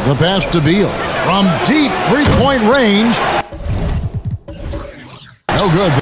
The pass to Beal. From deep three-point range. No good.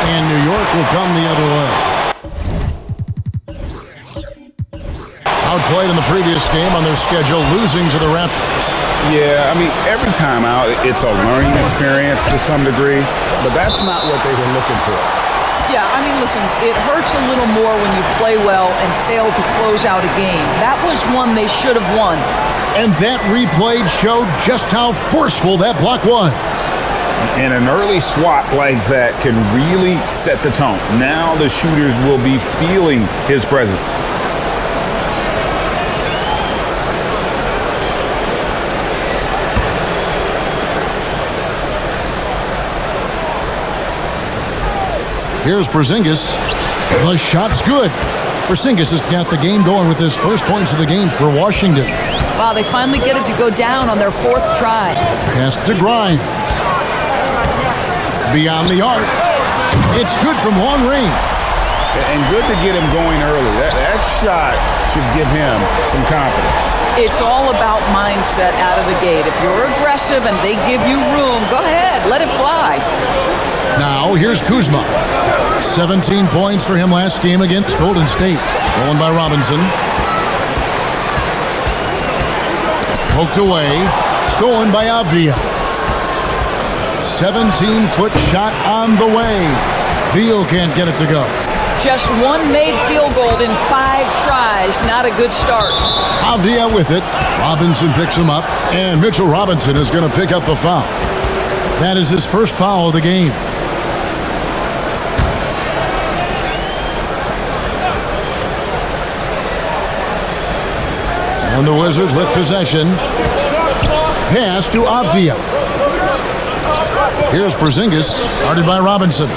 And New York will come the other way. Outplayed in the previous game on their schedule, losing to the Raptors. Yeah, I mean, every time out, it's a learning experience to some degree, but that's not what they were looking for. Yeah, I mean, listen, it hurts a little more when you play well and fail to close out a game. That was one they should have won. And that replay showed just how forceful that block was. And an early swat like that can really set the tone. Now the shooters will be feeling his presence. Here's Porzingis. The shot's good. Porzingis has got the game going with his first points of the game for Washington. Wow, they finally get it to go down on their fourth try. Pass to Grimes. Beyond the arc. It's good from long range. And good to get him going early. That shot should give him some confidence. It's all about mindset out of the gate. If you're aggressive and they give you room, go ahead, let it fly. Now, here's Kuzma. 17 points for him last game against Golden State. Stolen by Robinson. Poked away. Stolen by Avdia. 17-foot shot on the way. Beal can't get it to go. Just one made field goal in 5 tries. Not a good start. Avdia with it. Robinson picks him up. And Mitchell Robinson is going to pick up the foul. That is his first foul of the game. And the Wizards with possession. Pass to Avdia. Here's Porzingis, guarded by Robinson.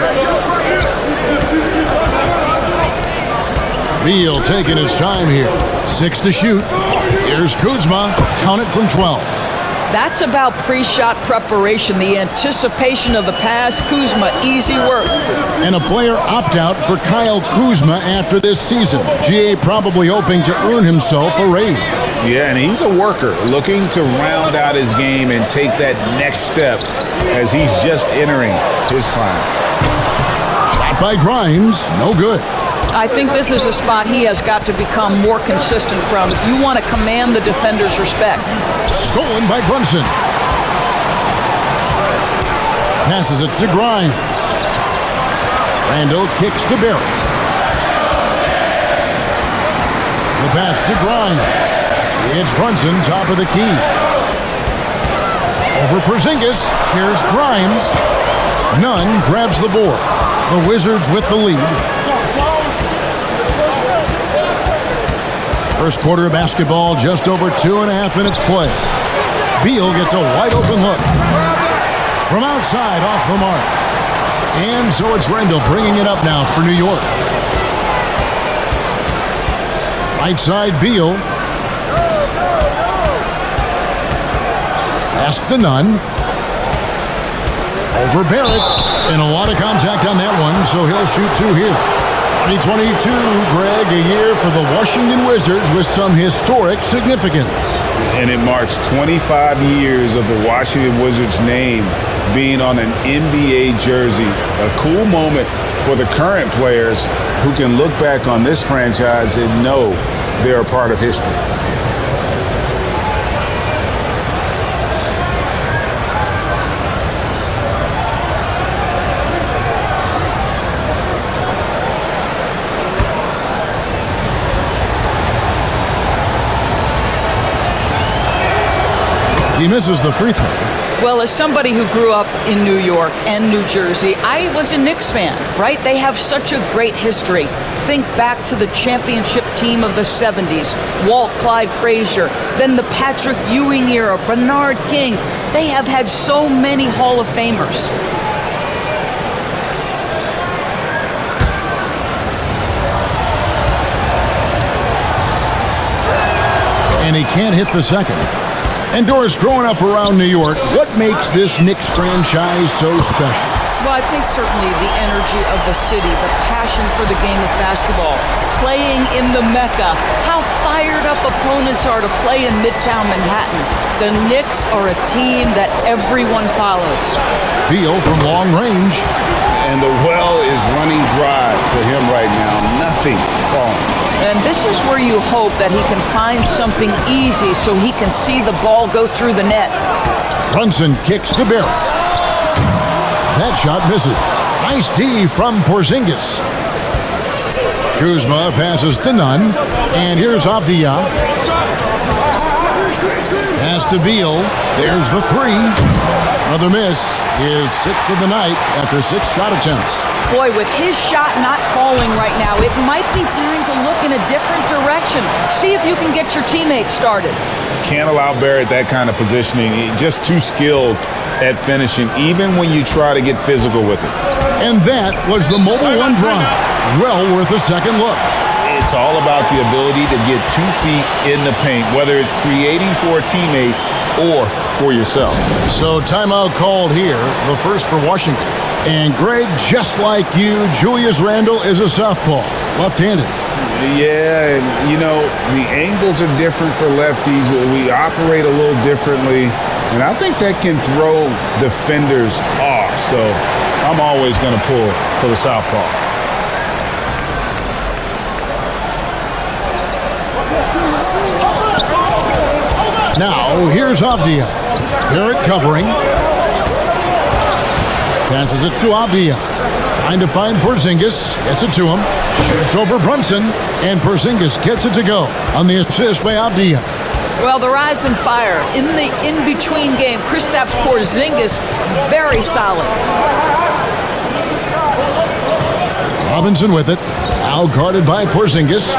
Beal taking his time here. 6 to shoot. Here's Kuzma, count it from 12. That's about pre-shot preparation, the anticipation of the pass. Kuzma, easy work. And a player opt-out for Kyle Kuzma after this season. GA probably hoping to earn himself a raise. Yeah, and he's a worker looking to round out his game and take that next step as he's just entering his prime. Shot by Grimes, no good. I think this is a spot he has got to become more consistent from if you want to command the defender's respect. Stolen by Brunson. Passes it to Grimes. Randall kicks to Barrett. The pass to Grimes. It's Brunson, top of the key. Over Porzingis. Here's Grimes. Nunn grabs the board. The Wizards with the lead. First quarter of basketball, just over 2.5 minutes play. Beal gets a wide open look. From outside, off the mark. And so it's Randall bringing it up now for New York. Right side, Beal. Pass to Nunn. Over Barrett. And a lot of contact on that one, so he'll shoot 2 here. 2022, Greg, a year for the Washington Wizards with some historic significance. And it marks 25 years of the Washington Wizards name being on an NBA jersey. A cool moment for the current players who can look back on this franchise and know they're a part of history. He misses the free throw. Well, as somebody who grew up in New York and New Jersey, I was a Knicks fan, right? They have such a great history. Think back to the championship team of the 70s, Walt Clyde Frazier, then the Patrick Ewing era, Bernard King. They have had so many Hall of Famers. And he can't hit the second. And Doris, growing up around New York, what makes this Knicks franchise so special? Well, I think certainly the energy of the city, the passion for the game of basketball, playing in the Mecca, how fired up opponents are to play in Midtown Manhattan. The Knicks are a team that everyone follows. Beal from long range. And the well is running dry for him right now. Nothing falling. And this is where you hope that he can find something easy so he can see the ball go through the net. Brunson kicks to Barrett. That shot misses. Nice D from Porzingis. Kuzma passes to Nunn. And here's Avdia. Pass to Beal. There's the three. Another miss. His sixth of the night after 6 shot attempts. Boy, with his shot not falling right now, it might be time to look in a different direction. See if you can get your teammates started. Can't allow Barrett that kind of positioning. He's just too skilled at finishing, even when you try to get physical with it. And that was the Mobile One drive. Well worth a second look. It's all about the ability to get 2 feet in the paint, whether it's creating for a teammate or for yourself. So timeout called here, the first for Washington. And Greg, just like you, Julius Randle is a southpaw, left-handed. Yeah, and you know, the angles are different for lefties. We operate a little differently, and I think that can throw defenders off. So I'm always going to pull for the southpaw. Now, here's Avdia. Barrett covering. Passes it to Avdia. Trying to find Porzingis. Gets it to him. Shoots over Brunson. And Porzingis gets it to go on the assist by Avdia. Well, the Rise and Fire in the in-between game. Kristaps Porzingis, very solid. Robinson with it. Now guarded by Porzingis.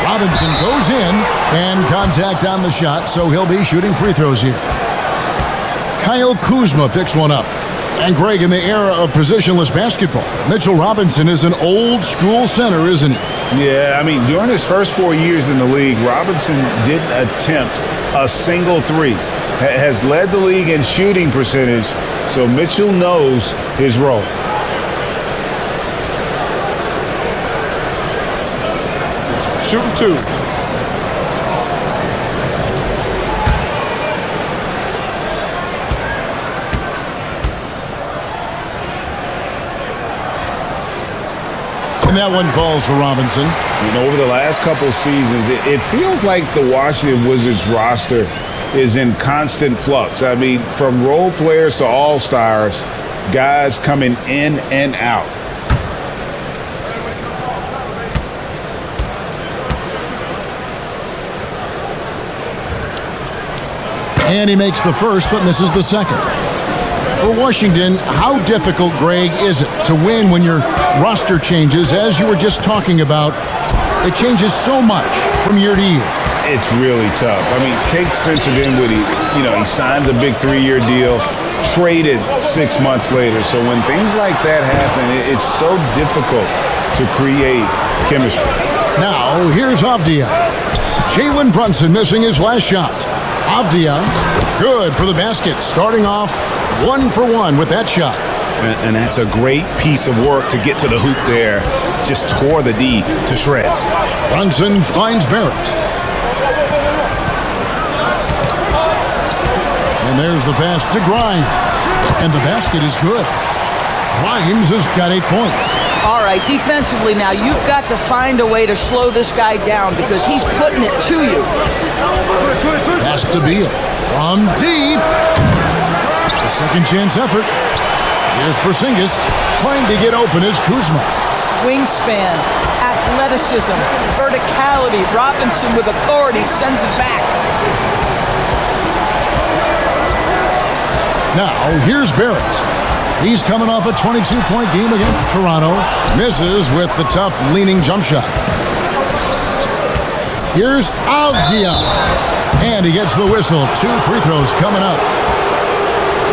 Robinson goes in, and contact on the shot, so he'll be shooting free throws here. Kyle Kuzma picks one up. And Greg, in the era of positionless basketball, Mitchell Robinson is an old-school center, isn't he? Yeah, I mean, during his first 4 years in the league, Robinson didn't attempt a single three. Has led the league in shooting percentage, so Mitchell knows his role. Shooting 2. And that one falls for Robinson. You know, over the last couple seasons, it feels like the Washington Wizards roster is in constant flux. I mean, from role players to all-stars, guys coming in and out. And he makes the first, but misses the second. For Washington, how difficult, Greg, is it to win when your roster changes, as you were just talking about? It changes so much from year to year. It's really tough. I mean, take Spencer Dinwiddie. You know, he signs a big 3-year deal, traded 6 months later. So when things like that happen, it's so difficult to create chemistry. Now, here's Avdia. Jalen Brunson missing his last shot. Avdia, good for the basket, starting off 1 for 1 with that shot. And that's a great piece of work to get to the hoop there. Just tore the D to shreds. Brunson finds Barrett. And And there's the pass to Grimes. And the basket is good. Grimes has got 8 points. All right, defensively now, you've got to find a way to slow this guy down because he's putting it to you. Pass to Beal. From deep. A second chance effort. Here's Porzingis trying to get open as Kuzma. Wingspan, athleticism, verticality. Robinson with authority sends it back. Now, here's Barrett. He's coming off a 22-point game against Toronto. Misses with the tough leaning jump shot. Here's Avdia. And he gets the whistle. 2 free throws coming up.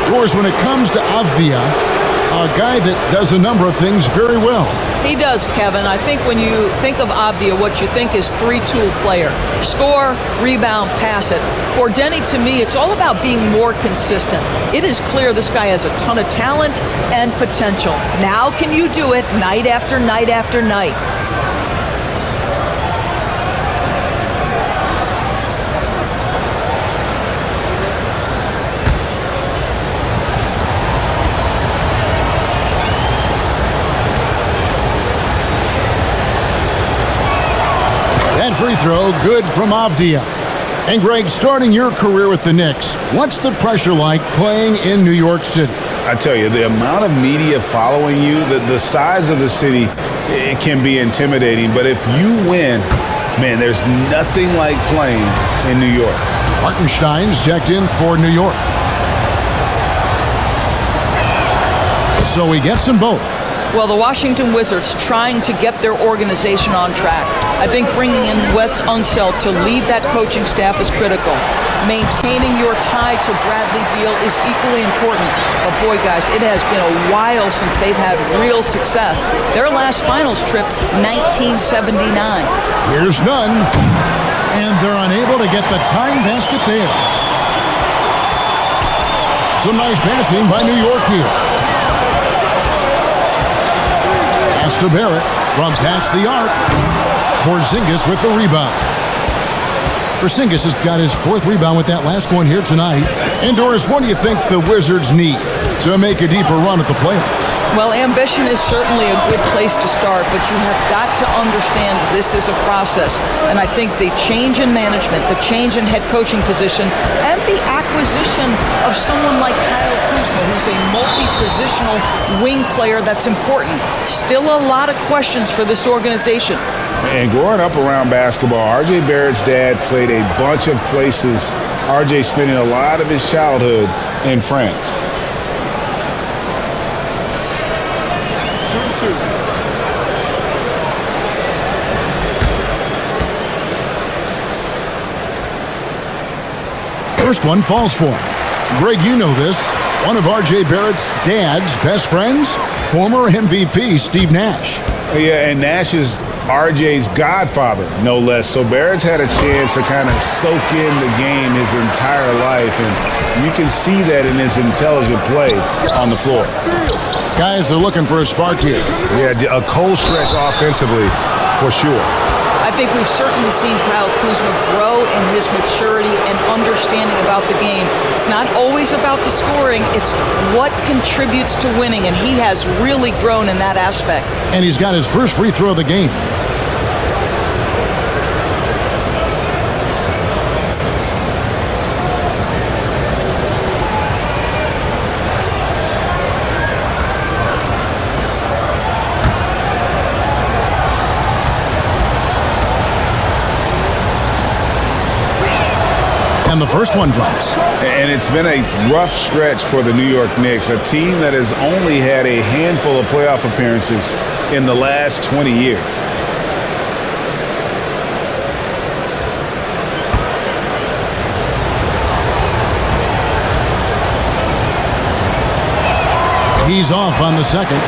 Of course, when it comes to Avdia, a guy that does a number of things very well. He does, Kevin. I think when you think of Avdia, what you think is 3-tool player. Score, rebound, pass it. For Denny, to me, it's all about being more consistent. It is clear this guy has a ton of talent and potential. Now can you do it night after night after night? That free throw, good from Avdia. And Greg, starting your career with the Knicks, what's the pressure like playing in New York City? I tell you, the amount of media following you, the size of the city, it can be intimidating. But if you win, man, there's nothing like playing in New York. Hartenstein's checked in for New York. So he gets them both. Well, the Washington Wizards trying to get their organization on track. I think bringing in Wes Unseld to lead that coaching staff is critical. Maintaining your tie to Bradley Beal is equally important. But boy, guys, it has been a while since they've had real success. Their last finals trip, 1979. Here's Nunn. And they're unable to get the tying basket there. Some nice passing by New York here. Pass to Barrett from past the arc. Porzingis with the rebound. Porzingis has got his 4th rebound with that last one here tonight. And Doris, what do you think the Wizards need to make a deeper run at the playoffs? Well, ambition is certainly a good place to start, but you have got to understand this is a process. And I think the change in management, the change in head coaching position, and the acquisition of someone like Kyle Kuzma, who's a multi-positional wing player, that's important. Still a lot of questions for this organization. And growing up around basketball, R.J. Barrett's dad played a bunch of places. R.J. spending a lot of his childhood in France. First one falls for him. Greg, you know this. One of R.J. Barrett's dad's best friends, former MVP Steve Nash. Yeah, and Nash is R.J.'s godfather, no less. So Barrett's had a chance to kind of soak in the game his entire life, and you can see that in his intelligent play on the floor. Guys are looking for a spark here. Yeah, a cold stretch offensively, for sure. I think we've certainly seen Kyle Kuzma grow in his maturity and understanding about the game. It's not always about the scoring, it's what contributes to winning, and he has really grown in that aspect. And he's got his first free throw of the game. And the first one drops. And it's been a rough stretch for the New York Knicks, a team that has only had a handful of playoff appearances in the last 20 years. He's off on the second.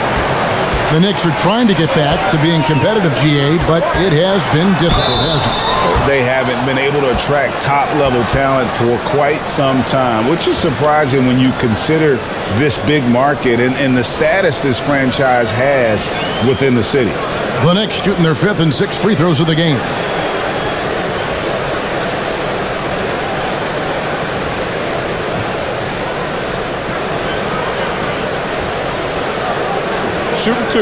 The Knicks are trying to get back to being competitive, GA, but it has been difficult, hasn't it? They haven't been able to attract top-level talent for quite some time, which is surprising when you consider this big market and the status this franchise has within the city. The Knicks shooting their 5th and 6th free throws of the game. shooting 2.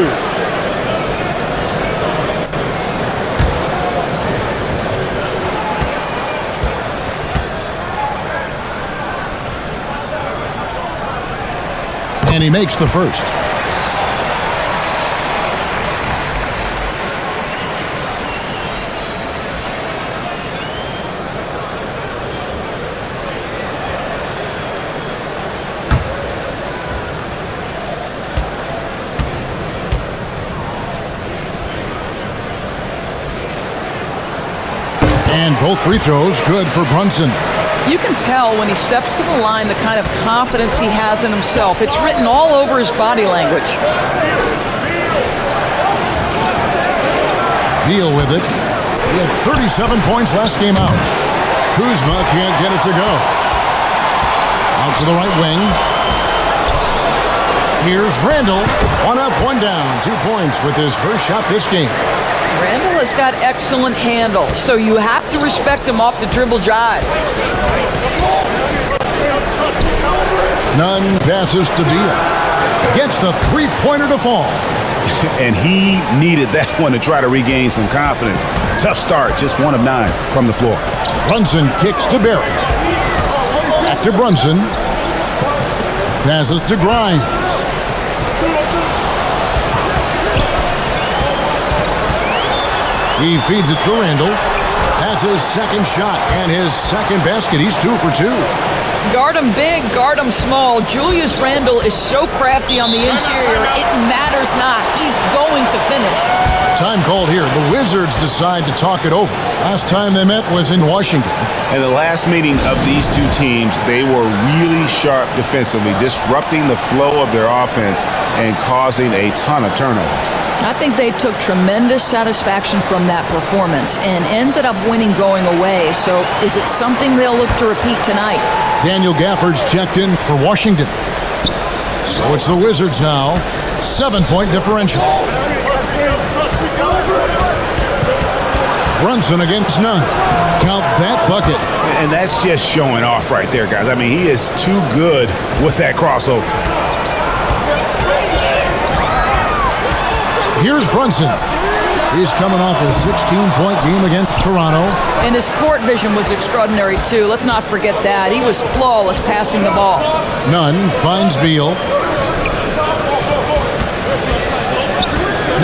And he makes the first. And both free throws good for Brunson. You can tell when he steps to the line the kind of confidence he has in himself. It's written all over his body language. Beal with it. He had 37 points last game out. Kuzma can't get it to go. Out to the right wing. Here's Randall. 1 up, 1 down. 2 points with his first shot this game. Randall has got excellent handle, so you have to respect him off the dribble drive. Nunn passes to Beal. Gets the three-pointer to fall. And he needed that one to try to regain some confidence. Tough start, just 1 of 9 from the floor. Brunson kicks to Barrett. Back to Brunson. Passes to Grimes. He feeds it to Randall. That's his second shot and his second basket. He's 2 for 2. Guard him big, guard him small. Julius Randle is so crafty on the interior, it matters not. He's going to finish. Time called here. The Wizards decide to talk it over. Last time they met was in Washington. In the last meeting of these two teams, they were really sharp defensively, disrupting the flow of their offense and causing a ton of turnovers. I think they took tremendous satisfaction from that performance and ended up winning going away. So is it something they'll look to repeat tonight? Daniel Gafford's checked in for Washington. So it's the Wizards now. 7-point differential. Brunson against Nunn. Count that bucket. And that's just showing off right there, guys. I mean, he is too good with that crossover. Here's Brunson. He's coming off a 16-point game against Toronto. And his court vision was extraordinary, too. Let's not forget that. He was flawless passing the ball. Nunn finds Beal.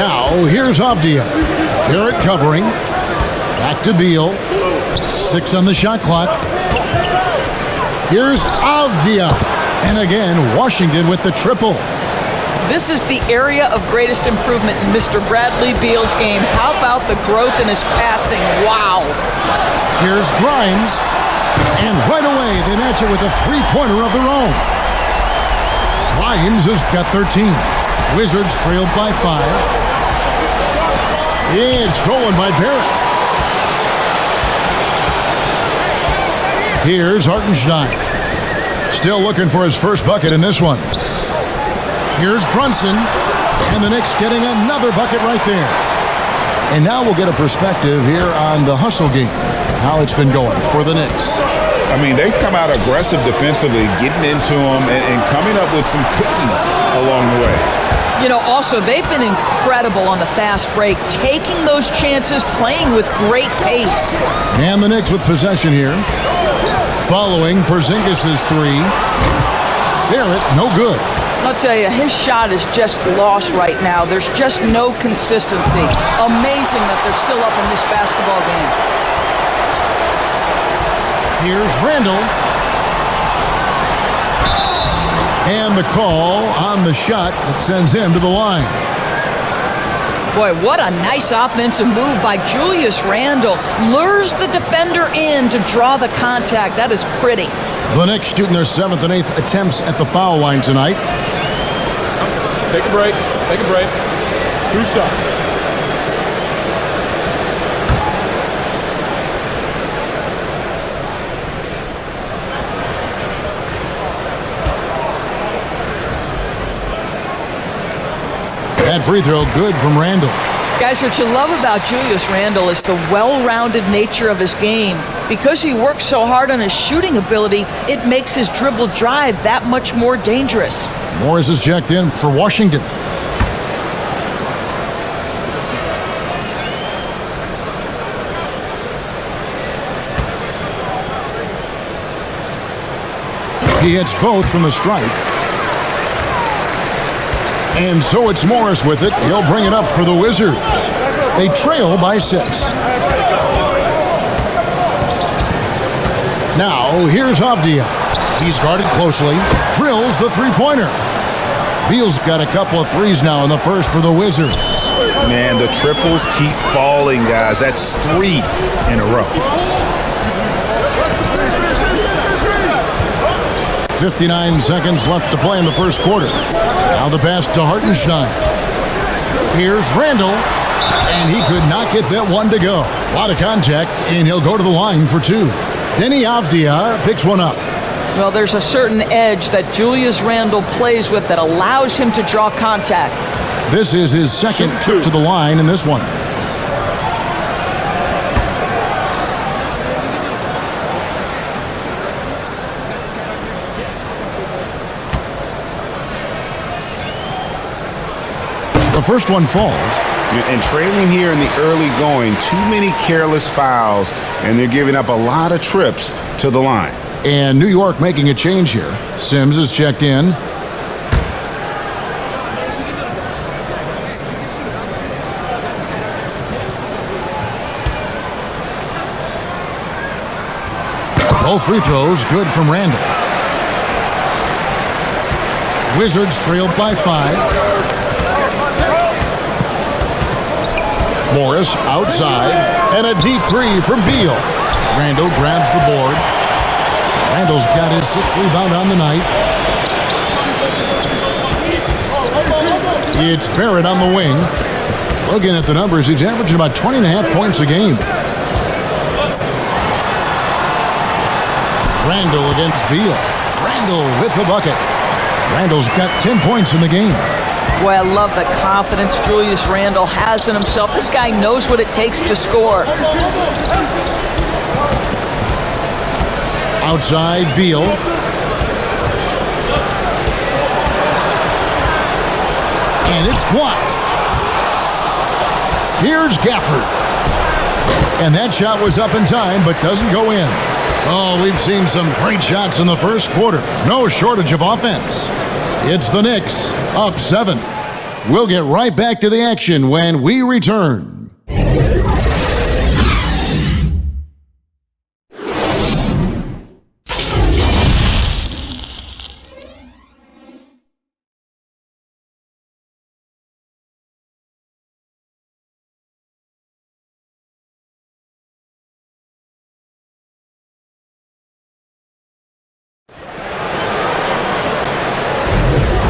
Now, here's Avdia. Barrett covering. Back to Beal. 6 on the shot clock. Here's Avdia. And again, Washington with the triple. This is the area of greatest improvement in Mr. Bradley Beal's game. How about the growth in his passing? Wow. Here's Grimes. And right away, they match it with a three-pointer of their own. Grimes has got 13. Wizards trailed by 5. It's stolen by Barrett. Here's Hartenstein. Still looking for his first bucket in this one. Here's Brunson, and the Knicks getting another bucket right there. And now we'll get a perspective here on the hustle game, how it's been going for the Knicks. I mean, they've come out aggressive defensively, getting into them and coming up with some cookies along the way. You know, also, they've been incredible on the fast break, taking those chances, playing with great pace. And the Knicks with possession here. Following Porzingis' 3. Barrett, no good. I'll tell you, his shot is just lost right now. There's just no consistency. Amazing that they're still up in this basketball game. Here's Randall. And the call on the shot that sends him to the line. Boy, what a nice offensive move by Julius Randle. Lures the defender in to draw the contact. That is pretty. The Knicks shooting their 7th and 8th attempts at the foul line tonight. Take a break. Take a break. 2 shots. That free throw good from Randall. Guys, what you love about Julius Randle is the well-rounded nature of his game. Because he works so hard on his shooting ability, it makes his dribble drive that much more dangerous. Morris is checked in for Washington. He hits both from the stripe. And so it's Morris with it. He'll bring it up for the Wizards. They trail by 6. Now, here's Avdia. He's guarded closely. Drills the three-pointer. Beal's got a couple of threes now in the first for the Wizards. Man, the triples keep falling, guys. That's 3 in a row. 59 seconds left to play in the first quarter. Now the pass to Hartenstein. Here's Randall, and he could not get that one to go. A lot of contact, and he'll go to the line for 2. Denny Avdia picks one up. Well, there's a certain edge that Julius Randle plays with that allows him to draw contact. This is his second trip to the line in this one. The first one falls. And trailing here in the early going, too many careless fouls, and they're giving up a lot of trips to the line. And New York making a change here. Sims is checked in. Both free throws good from Randall. Wizards trailed by 5. Morris outside, and a deep three from Beal. Randall grabs the board. Randall's got his 6th rebound on the night. It's Barrett on the wing. Looking at the numbers, he's averaging about 20.5 points a game. Randall against Beal. Randall with the bucket. Randall's got 10 points in the game. Boy, I love the confidence Julius Randle has in himself. This guy knows what it takes to score. Outside, Beal. And it's blocked. Here's Gafford. And that shot was up in time, but doesn't go in. Oh, we've seen some great shots in the first quarter. No shortage of offense. It's the Knicks, up 7. We'll get right back to the action when we return.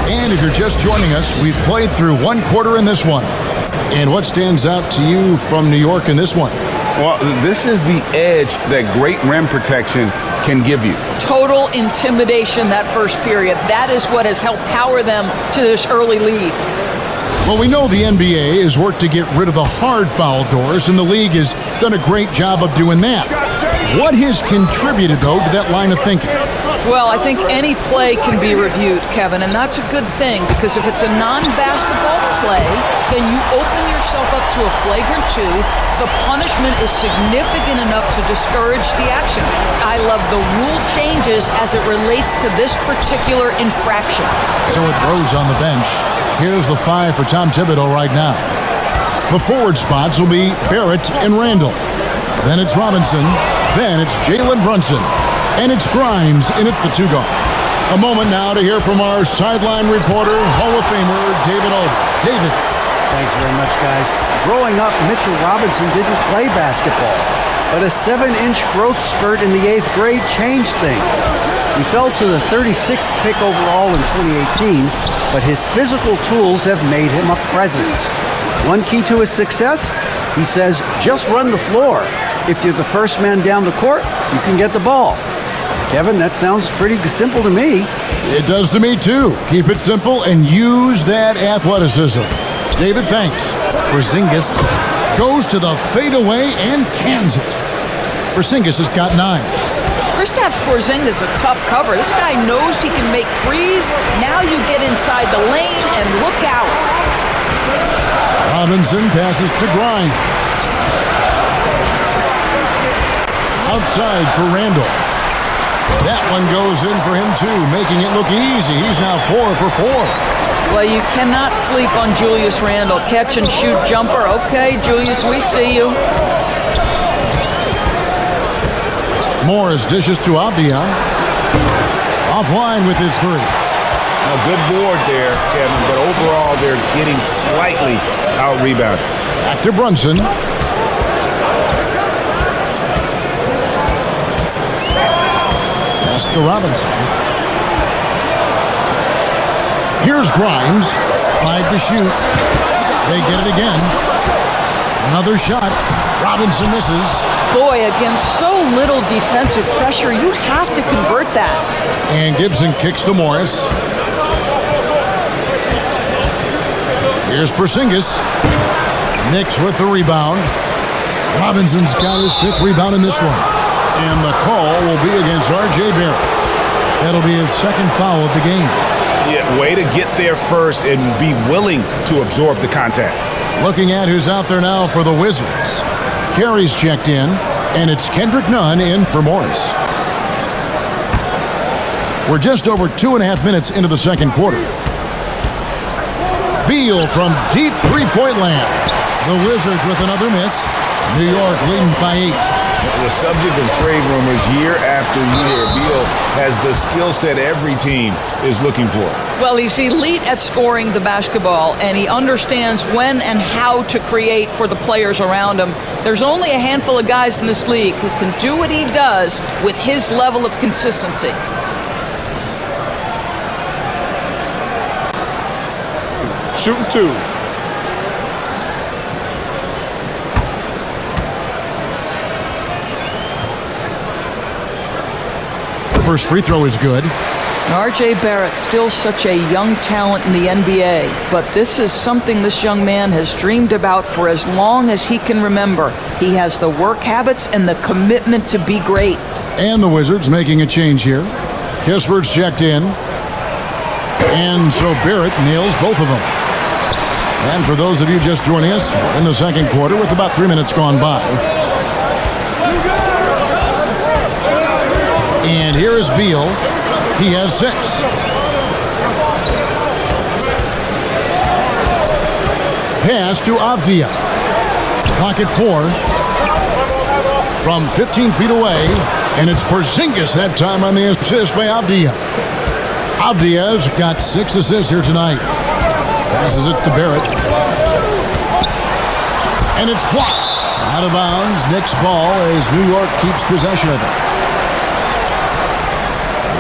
And if you're just joining us, we've played through one quarter in this one. And what stands out to you from New York in this one? Well, this is the edge that great rim protection can give you. Total intimidation that first period. That is what has helped power them to this early lead. Well, we know the NBA has worked to get rid of the hard foul doors, and the league has done a great job of doing that. What has contributed, though, to that line of thinking? Well, I think any play can be reviewed, Kevin, and that's a good thing because if it's a non-basketball play, then you open yourself up to a flagrant 2. The punishment is significant enough to discourage the action. I love the rule changes as it relates to this particular infraction. So it Rose on the bench. Here's the 5 for Tom Thibodeau right now. The forward spots will be Barrett and Randall. Then it's Robinson. Then it's Jalen Brunson. And it's Grimes in at the 2 guard. A moment now to hear from our sideline reporter, Hall of Famer David Alder. David. Thanks very much, guys. Growing up, Mitchell Robinson didn't play basketball, but a 7-inch growth spurt in the 8th grade changed things. He fell to the 36th pick overall in 2018, but his physical tools have made him a presence. One key to his success, he says, just run the floor. If you're the first man down the court, you can get the ball. Kevin, that sounds pretty simple to me. It does to me, too. Keep it simple and use that athleticism. David, thanks. Porzingis goes to the fadeaway and cans it. Porzingis has got 9. Kristaps Porzingis is a tough cover. This guy knows he can make threes. Now you get inside the lane and look out. Robinson passes to Grimes. Outside for Randall. That one goes in for him, too, making it look easy. He's now 4 for 4. Well, you cannot sleep on Julius Randle. Catch and shoot jumper. Okay, Julius, we see you. Morris dishes to Avdia. Offline with his three. A good board there, Kevin, but overall they're getting slightly out-rebounded. Back to Brunson. Pass to Robinson. Here's Grimes. 5 to shoot. They get it again. Another shot. Robinson misses. Boy, against so little defensive pressure, you have to convert that. And Gibson kicks to Morris. Here's Porzingis. Knicks with the rebound. Robinson's got his 5th rebound in this one. And the call will be against R.J. Barrett. That'll be his 2nd foul of the game. Yeah, way to get there first and be willing to absorb the contact. Looking at who's out there now for the Wizards. Carey's checked in, and it's Kendrick Nunn in for Morris. We're just over 2.5 minutes into the second quarter. Beal from deep three-point land. The Wizards with another miss. New York leading by 8. The subject of trade rumors year after year. Beal has the skill set every team is looking for. Well, he's elite at scoring the basketball, and he understands when and how to create for the players around him. There's only a handful of guys in this league who can do what he does with his level of consistency. Shooting 2. First free throw is good. R.J. Barrett, still such a young talent in the NBA, but this is something this young man has dreamed about for as long as he can remember. He has the work habits and the commitment to be great. And the Wizards making a change here. Kispert's checked in. And so Barrett nails both of them. And for those of you just joining us, we're in the second quarter with about 3 minutes gone by. And here is Beal. He has 6. Pass to Avdia. Clock at 4. From 15 feet away. And it's Porzingis that time on the assist by Avdia. Avdia's got 6 assists here tonight. Passes it to Barrett. And it's blocked. Out of bounds. Knicks ball as New York keeps possession of it.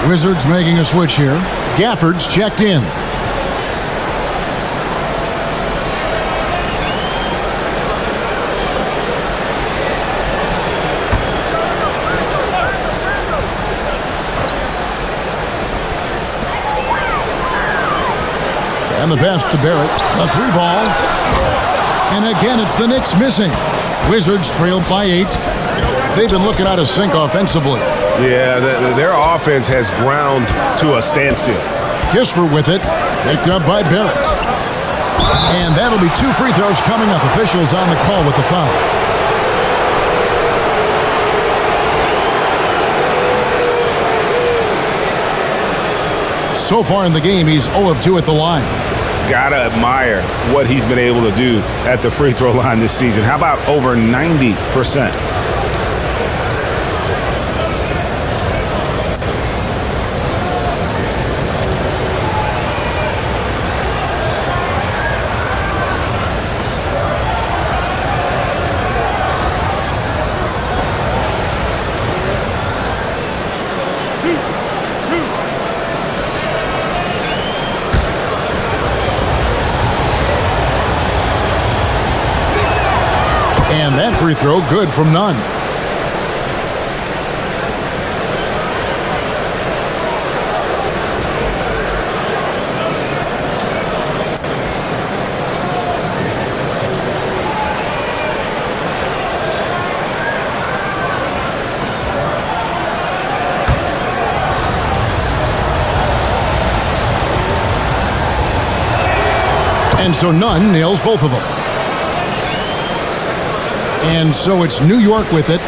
Wizards making a switch here. Gafford's checked in. And the pass to Barrett. A 3 ball. And again, it's the Knicks missing. Wizards trailed by 8. They've been looking out of sync offensively. Yeah, their offense has ground to a standstill. Kisper with it. Picked up by Barrett. And that'll be 2 free throws coming up. Officials on the call with the foul. So far in the game, he's 0 of 2 at the line. Gotta admire what he's been able to do at the free throw line this season. How about over 90%? And that free throw good from Nunn. And so Nunn nails both of them. And so it's New York with it.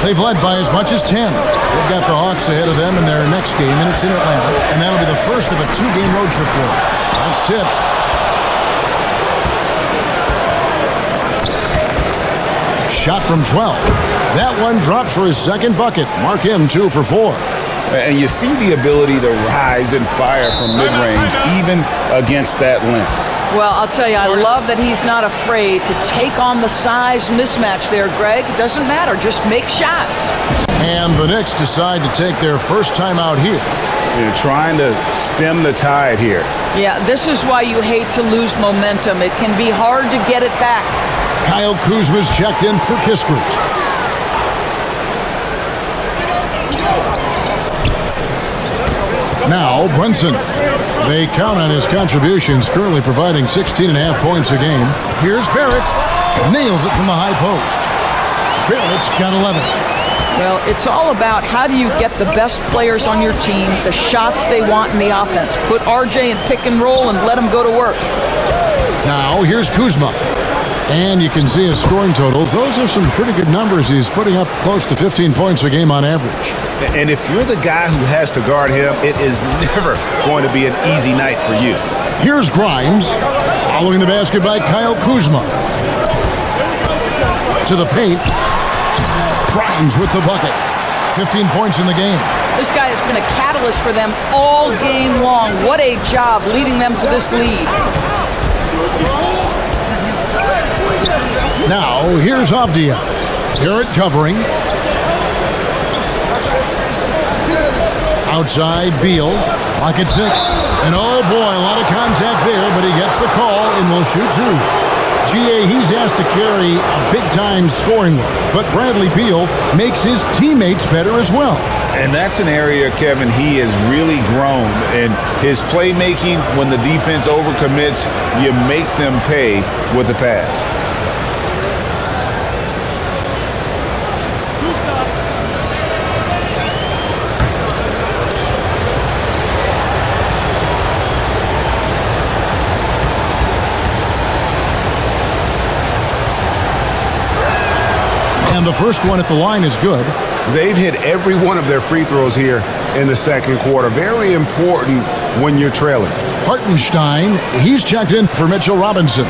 They've led by as much as 10. They've got the Hawks ahead of them in their next game, and it's in Atlanta. And that'll be the first of a 2-game road trip for them. That's tipped. Shot from 12. That one dropped for his second bucket. Mark him 2 for 4. And you see the ability to rise and fire from mid-range, even against that length. Well, I'll tell you, I love that he's not afraid to take on the size mismatch there, Greg. It doesn't matter. Just make shots. And the Knicks decide to take their first time out here. They're trying to stem the tide here. Yeah, this is why you hate to lose momentum. It can be hard to get it back. Kyle Kuzma's checked in for Kispert. Now, Brunson. They count on his contributions, currently providing 16.5 points a game. Here's Barrett. Nails it from the high post. Barrett's got 11. Well, it's all about how do you get the best players on your team, the shots they want in the offense. Put RJ in pick and roll and let him go to work. Now, here's Kuzma. And you can see his scoring totals. Those are some pretty good numbers. He's putting up close to 15 points a game on average. And if you're the guy who has to guard him, it is never going to be an easy night for you. Here's Grimes, following the basket by Kyle Kuzma. To the paint. Grimes with the bucket. 15 points in the game. This guy has been a catalyst for them all game long. What a job leading them to this lead. Now, here's Avdia. Garrett covering. Outside, Beal. Lock at 6. And oh boy, a lot of contact there, but he gets the call and will shoot 2. GA, he's asked to carry a big-time scoring load, but Bradley Beal makes his teammates better as well. And that's an area, Kevin, he has really grown. And his playmaking, when the defense overcommits, you make them pay with the pass. And the first one at the line is good. They've hit every one of their free throws here in the second quarter. Very important when you're trailing. Hartenstein, he's checked in for Mitchell Robinson.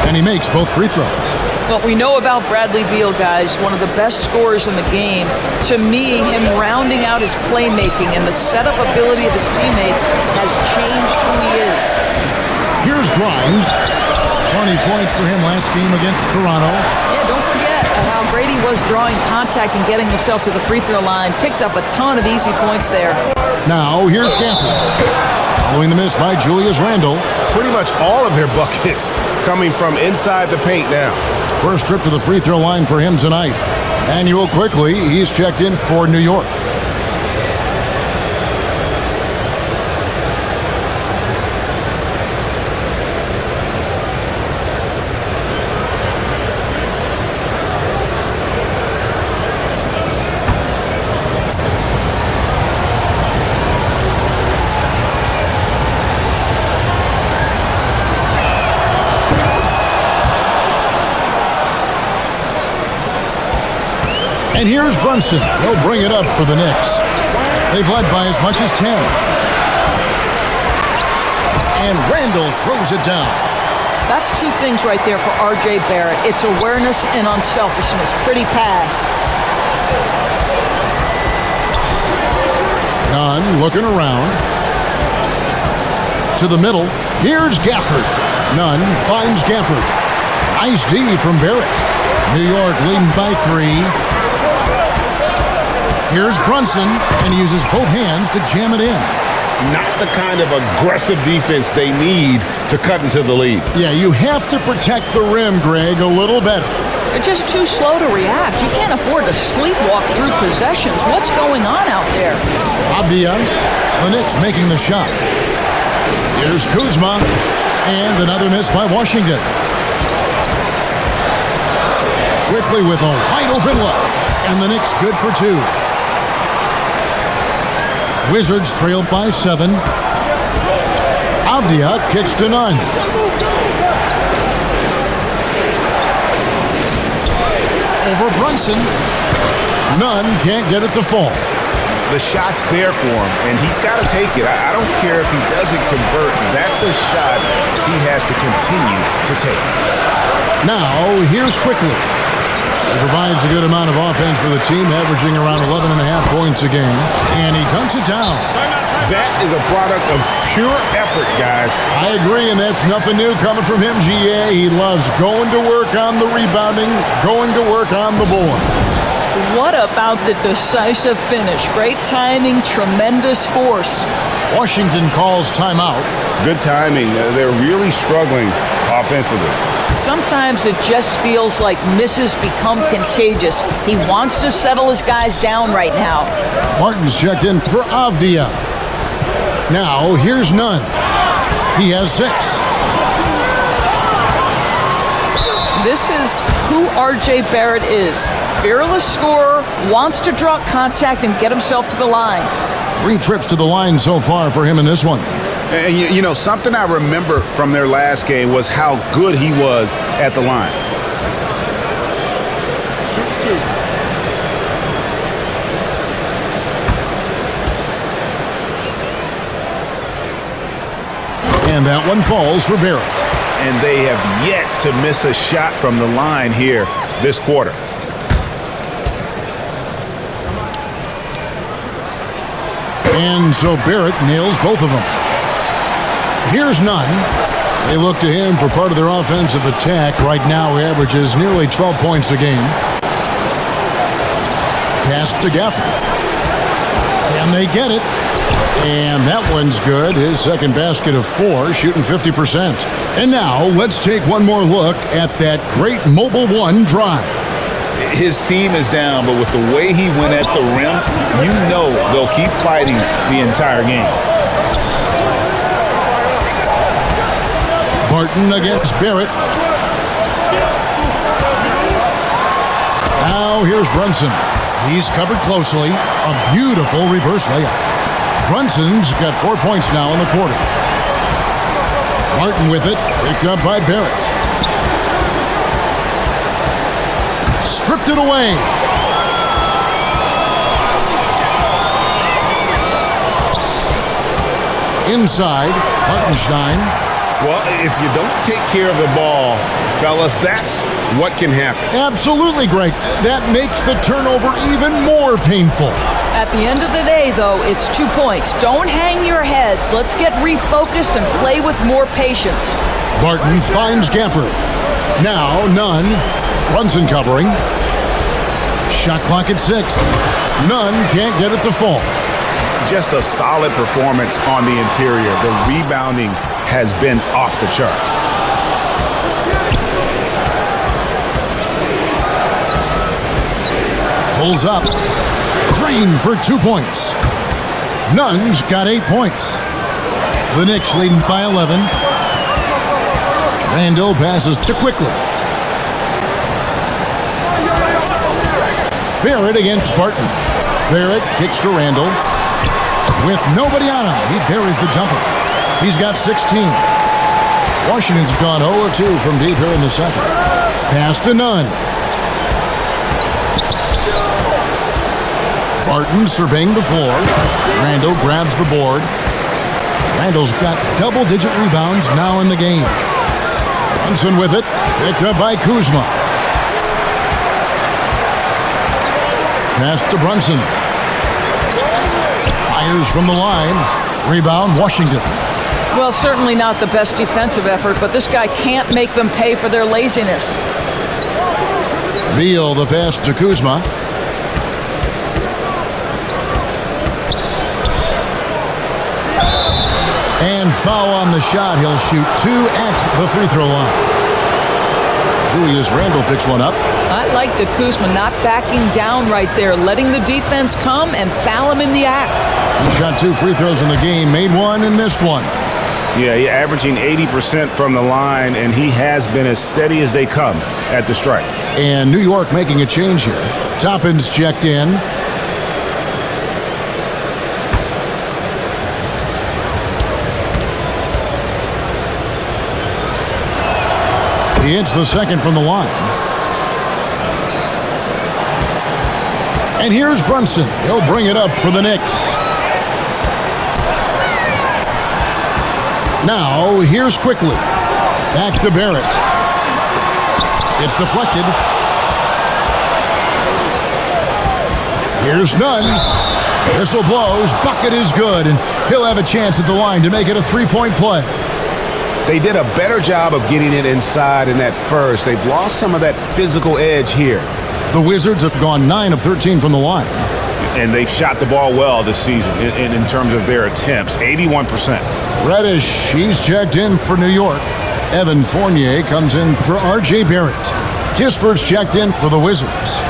And he makes both free throws. What we know about Bradley Beal, guys, one of the best scorers in the game. To me, him rounding out his playmaking and the setup ability of his teammates has changed who he is. Here's Grimes. 20 points for him last game against Toronto. Yeah, don't forget how great he was drawing contact and getting himself to the free throw line. Picked up a ton of easy points there. Now, here's Gafford. Following the miss by Julius Randle. Pretty much all of their buckets coming from inside the paint now. First trip to the free throw line for him tonight. And you will quickly, he's checked in for New York. And here's Brunson. He'll bring it up for the Knicks. They've led by as much as 10. And Randle throws it down. That's two things right there for RJ Barrett. It's awareness and unselfishness. Pretty pass. Nunn looking around. To the middle. Here's Gafford. Nunn finds Gafford. Nice D from Barrett. New York leading by 3. Here's Brunson, and he uses both hands to jam it in. Not the kind of aggressive defense they need to cut into the lead. Yeah, you have to protect the rim, Greg, a little better. They're just too slow to react. You can't afford to sleepwalk through possessions. What's going on out there? Avdia, the Knicks making the shot. Here's Kuzma, and another miss by Washington. Quickly with a wide open look, and the Knicks good for 2. Wizards trail by 7. Avdia kicks to none. Over Brunson. None can't get it to fall. The shot's there for him, and he's got to take it. I don't care if he doesn't convert. That's a shot he has to continue to take. Now, here's Quickly. He provides a good amount of offense for the team, averaging around 11.5 points a game, and he dunks it down. That is a product of pure effort, guys. I agree, and that's nothing new coming from him, GA. He loves going to work on the rebounding, going to work on the board. What about the decisive finish? Great timing, tremendous force. Washington calls timeout. Good timing. They're really struggling offensively. Sometimes it just feels like misses become contagious. He wants to settle his guys down right now. Martin's checked in for Avdia. Now, here's Nunn. He has 6. This is who R.J. Barrett is. Fearless scorer, wants to draw contact and get himself to the line. 3 trips to the line so far for him in this one. And you know, something I remember from their last game was how good he was at the line. Shoot 2. And that one falls for Barrett. And they have yet to miss a shot from the line here this quarter. And so Barrett nails both of them. Here's Nunn. They look to him for part of their offensive attack. Right now, he averages nearly 12 points a game. Pass to Gafford. Can they get it? And that one's good. His second basket of 4, shooting 50%. And now, let's take one more look at that great Mobile One drive. His team is down, but with the way he went at the rim, you know they'll keep fighting the entire game. Barton against Barrett. Now here's Brunson. He's covered closely. A beautiful reverse layup. Brunson's got 4 points now in the quarter. Martin with it, picked up by Barrett. Stripped it away. Inside, Hartenstein. Well, if you don't take care of the ball, fellas, that's what can happen. Absolutely, Greg. That makes the turnover even more painful. At the end of the day, though, it's 2 points. Don't hang your heads. Let's get refocused and play with more patience. Barton finds Gafford. Now, Nunn. Brunson covering. Shot clock at 6. Nunn can't get it to fall. Just a solid performance on the interior. The rebounding has been off the charts. Pulls up. Green for 2 points. Nunn's got 8 points. The Knicks leading by 11. Randall passes to Quickly. Barrett against Barton. Barrett kicks to Randall. With nobody on him, he buries the jumper. He's got 16. Washington's gone 0-2 from deep here in the second. Pass to Nunn. Barton surveying the floor. Randall grabs the board. Randall's got double-digit rebounds now in the game. Brunson with it, picked up by Kuzma. Pass to Brunson. Fires from the line. Rebound, Washington. Well, certainly not the best defensive effort, but this guy can't make them pay for their laziness. Beal the pass to Kuzma. And foul on the shot. He'll shoot 2 at the free throw line. Julius Randle picks one up. I like that Kuzma not backing down right there, letting the defense come and foul him in the act. He shot 2 free throws in the game, made 1 and missed 1. Yeah, he's averaging 80% from the line, and he has been as steady as they come at the stripe. And New York making a change here. Toppin's checked in. He hits the second from the line. And here's Brunson. He'll bring it up for the Knicks. Now, here's Quickly. Back to Barrett. It's deflected. Here's Nunn. Whistle blows. Bucket is good, and he'll have a chance at the line to make it a three-point play. They did a better job of getting it inside in that first. They've lost some of that physical edge here. The Wizards have gone 9 of 13 from the line. And they've shot the ball well this season in terms of their attempts, 81%. Reddish, he's checked in for New York. Evan Fournier comes in for R.J. Barrett. Kispert's checked in for the Wizards.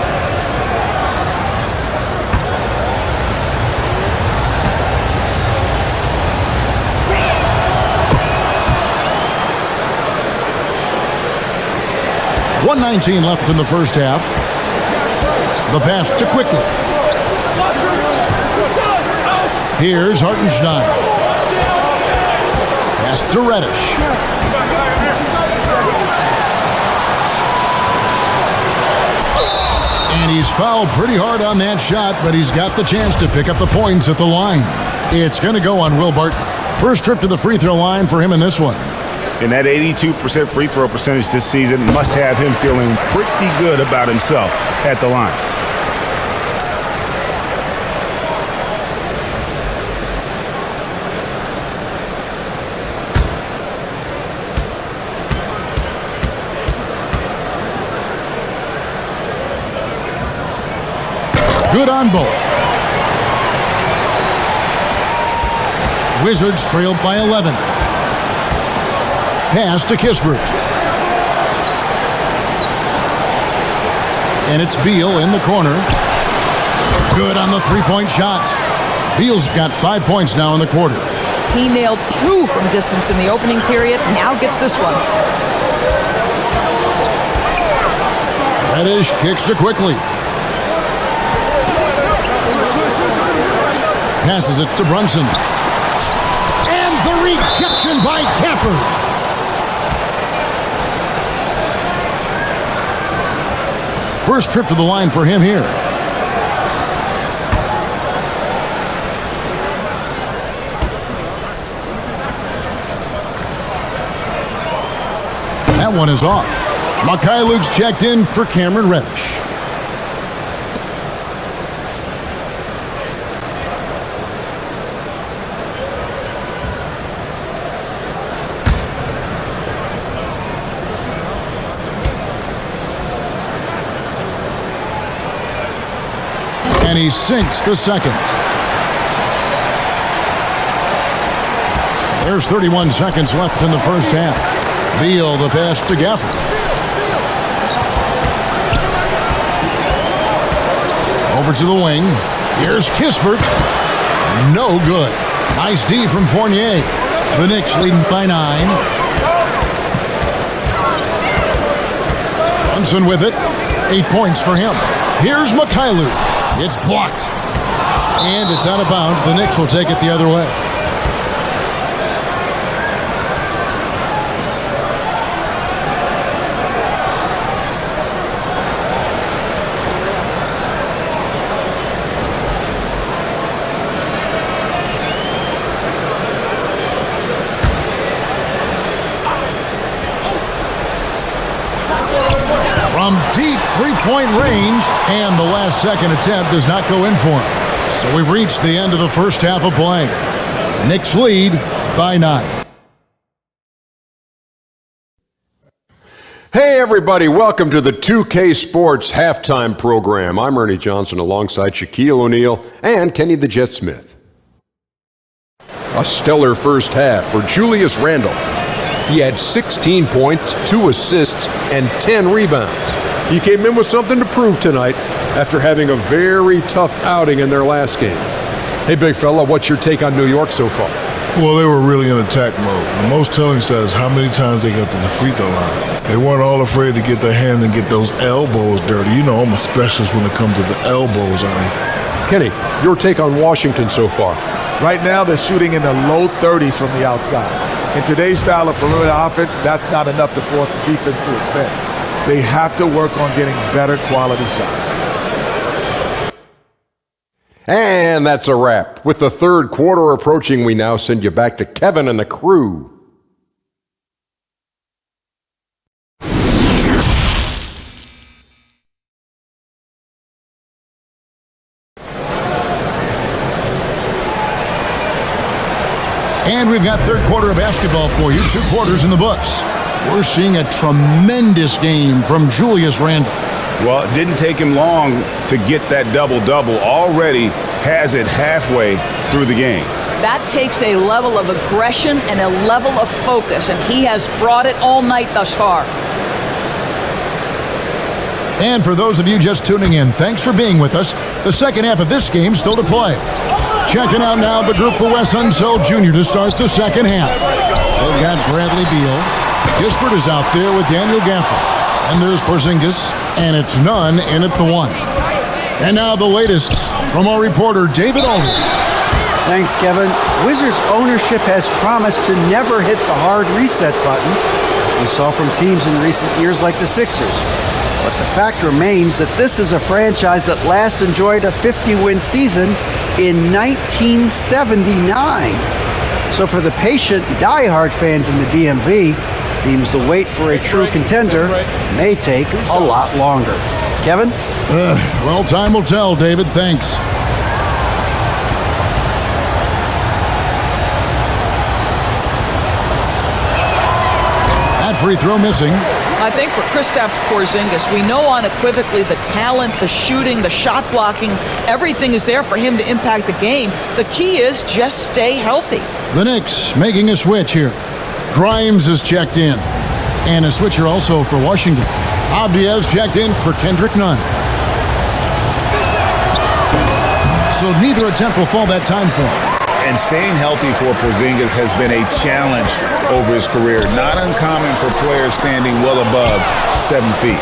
.119 left in the first half. The pass to Quickly. Here's Hartenstein. Pass to Reddish. And he's fouled pretty hard on that shot, but he's got the chance to pick up the points at the line. It's going to go on Will Barton. First trip to the free throw line for him in this one. And that 82% free throw percentage this season must have him feeling pretty good about himself at the line. Good on both. Wizards trailed by 11. Pass to Kispert. And it's Beal in the corner. Good on the three-point shot. Beal's got 5 points now in the quarter. He nailed 2 from distance in the opening period. Now gets this one. Reddish kicks to Quickly. Passes it to Brunson. And the rejection by Gafford. First trip to the line for him here. That one is off. Mikhailuk's checked in for Cameron Reddish. And he sinks the second. There's 31 seconds left in the first half. Beal the pass to Gafford. Over to the wing. Here's Kispert. No good. Nice D from Fournier. The Knicks leading by 9. Brunson with it. 8 points for him. Here's Mikhailuk. It's blocked. And it's out of bounds. The Knicks will take it the other way. From deep three-point range, and the last second attempt does not go in for him. So we've reached the end of the first half of play. Knicks lead by 9. Hey everybody, welcome to the 2K Sports halftime program. I'm Ernie Johnson alongside Shaquille O'Neal and Kenny the Jet Smith. A stellar first half for Julius Randle. He had 16 points, 2 assists, and 10 rebounds. He came in with something to prove tonight after having a very tough outing in their last game. Hey, big fella, what's your take on New York so far? Well, they were really in attack mode. The most telling stat is how many times they got to the free throw line. They weren't all afraid to get their hands and get those elbows dirty. You know, I'm a specialist when it comes to the elbows, Ernie. Kenny, your take on Washington so far? Right now, they're shooting in the low 30s from the outside. In today's style of perimeter offense, that's not enough to force the defense to extend. They have to work on getting better quality shots. And that's a wrap. With the third quarter approaching, we now send you back to Kevin and the crew. And we've got third quarter of basketball for you, 2 quarters in the books. We're seeing a tremendous game from Julius Randle. Well, it didn't take him long to get that double-double. Already has it halfway through the game. That takes a level of aggression and a level of focus, and he has brought it all night thus far. And for those of you just tuning in, thanks for being with us. The second half of this game still to play. Checking out now the group for Wes Unseld Jr. to start the second half. They've got Bradley Beal. Kispert is out there with Daniel Gafford. And there's Porzingis, and it's none in at the 1. And now the latest from our reporter, David Aldridge. Thanks, Kevin. Wizards ownership has promised to never hit the hard reset button we saw from teams in recent years like the Sixers. But the fact remains that this is a franchise that last enjoyed a 50-win season in 1979. So for the patient, diehard fans in the DMV, seems the wait for a true contender may take a lot longer. Kevin? Well, time will tell, David. Thanks. That free throw missing. I think for Kristaps Porzingis, we know unequivocally the talent, the shooting, the shot blocking, everything is there for him to impact the game. The key is just stay healthy. The Knicks making a switch here. Grimes is checked in. And a switcher also for Washington. Avdia's checked in for Kendrick Nunn. So neither attempt will fall that time for him. And staying healthy for Porzingis has been a challenge over his career. Not uncommon for players standing well above 7 feet.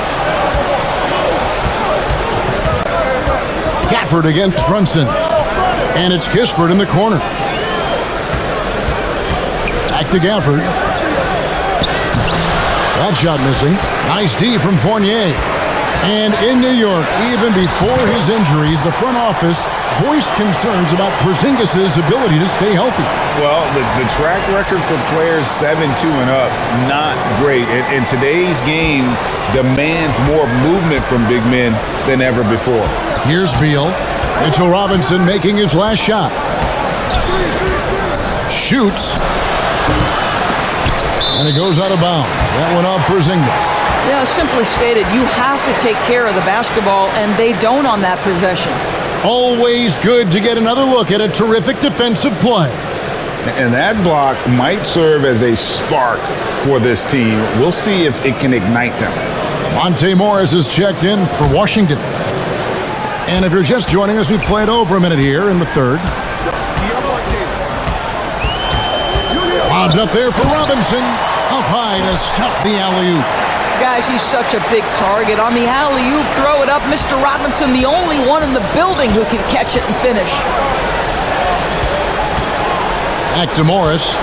Gafford against Brunson. And it's Kispert in the corner. Back to Gafford. That shot missing. Nice D from Fournier. And in New York, even before his injuries, the front office voiced concerns about Porzingis' ability to stay healthy. Well, the track record for players 7-2 and up, not great. And today's game demands more movement from big men than ever before. Here's Beal. Mitchell Robinson making his last shot. Shoots. And it goes out of bounds. That went off Porzingis. Yeah, simply stated, you have to take care of the basketball, and they don't on that possession. Always good to get another look at a terrific defensive play. And that block might serve as a spark for this team. We'll see if it can ignite them. Monte Morris is checked in for Washington. And if you're just joining us, we've played over a minute here in the third. Lobbed up there for Robinson. Up high to stuff the alley-oop. Guys, he's such a big target. On the alley-oop, throw it up. Mr. Robinson, the only one in the building who can catch it and finish. Back to Morris.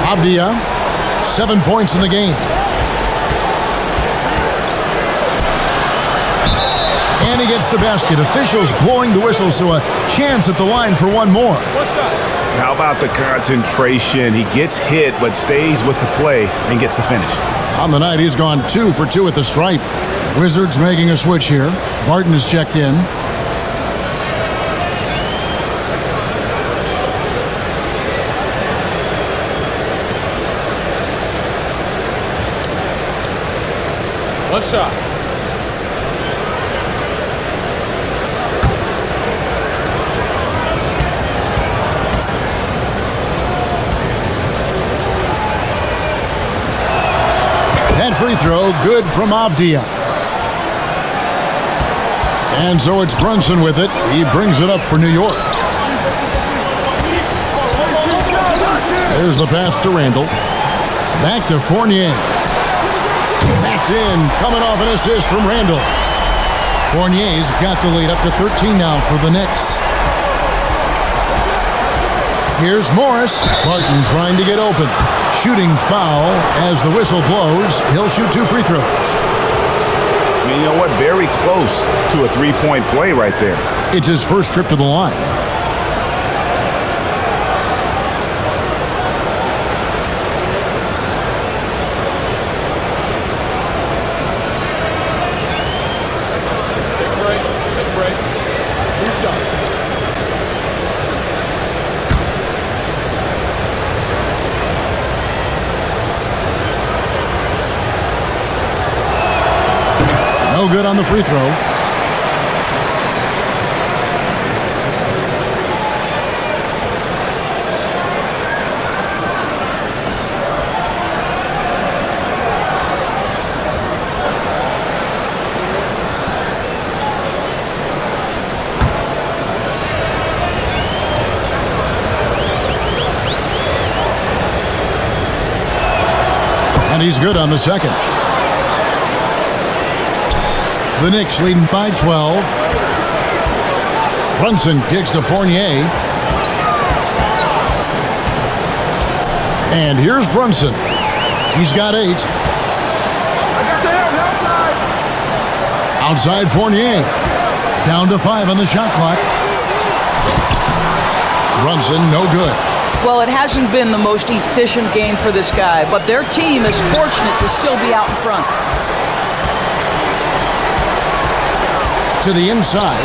Avdia, 7 points in the game. And he gets the basket. Officials blowing the whistle, so a chance at the line for one more. What's up? How about the concentration? He gets hit, but stays with the play and gets the finish. On the night, he's gone 2 for 2 at the stripe. Wizards making a switch here. Barton is checked in. One shot. That free throw, good from Avdia. And so it's Brunson with it. He brings it up for New York. There's the pass to Randle. Back to Fournier. That's in, coming off an assist from Randle. Fournier's got the lead up to 13 now for the Knicks. Here's Morris. Barton trying to get open. Shooting foul as the whistle blows. He'll shoot 2 free throws. And you know what? Very close to a three-point play right there. It's his first trip to the line. Take a break. 2 shots. No good on the free throw. And he's good on the second. The Knicks leading by 12. Brunson kicks to Fournier. And here's Brunson. He's got 8. Outside Fournier. Down to 5 on the shot clock. Brunson, no good. Well, it hasn't been the most efficient game for this guy, but their team is fortunate to still be out in front. To the inside.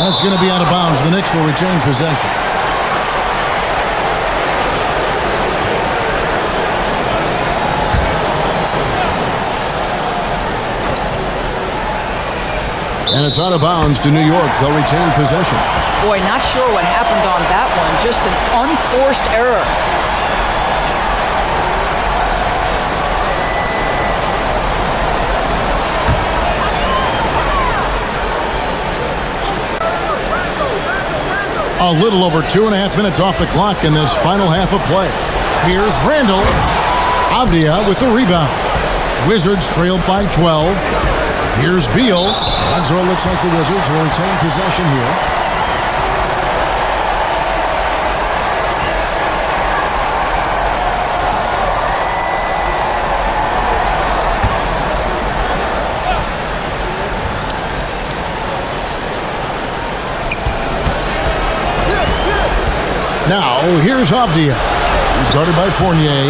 That's going to be out of bounds. The Knicks will retain possession. And it's out of bounds to New York. They'll retain possession. Boy, not sure what happened on that one. Just an unforced error. A little over 2.5 minutes off the clock in this final half of play. Here's Randall. Avdia with the rebound. Wizards trailed by 12. Here's Beal. And so it looks like the Wizards will retain possession here. Now, here's Avdia. He's guarded by Fournier.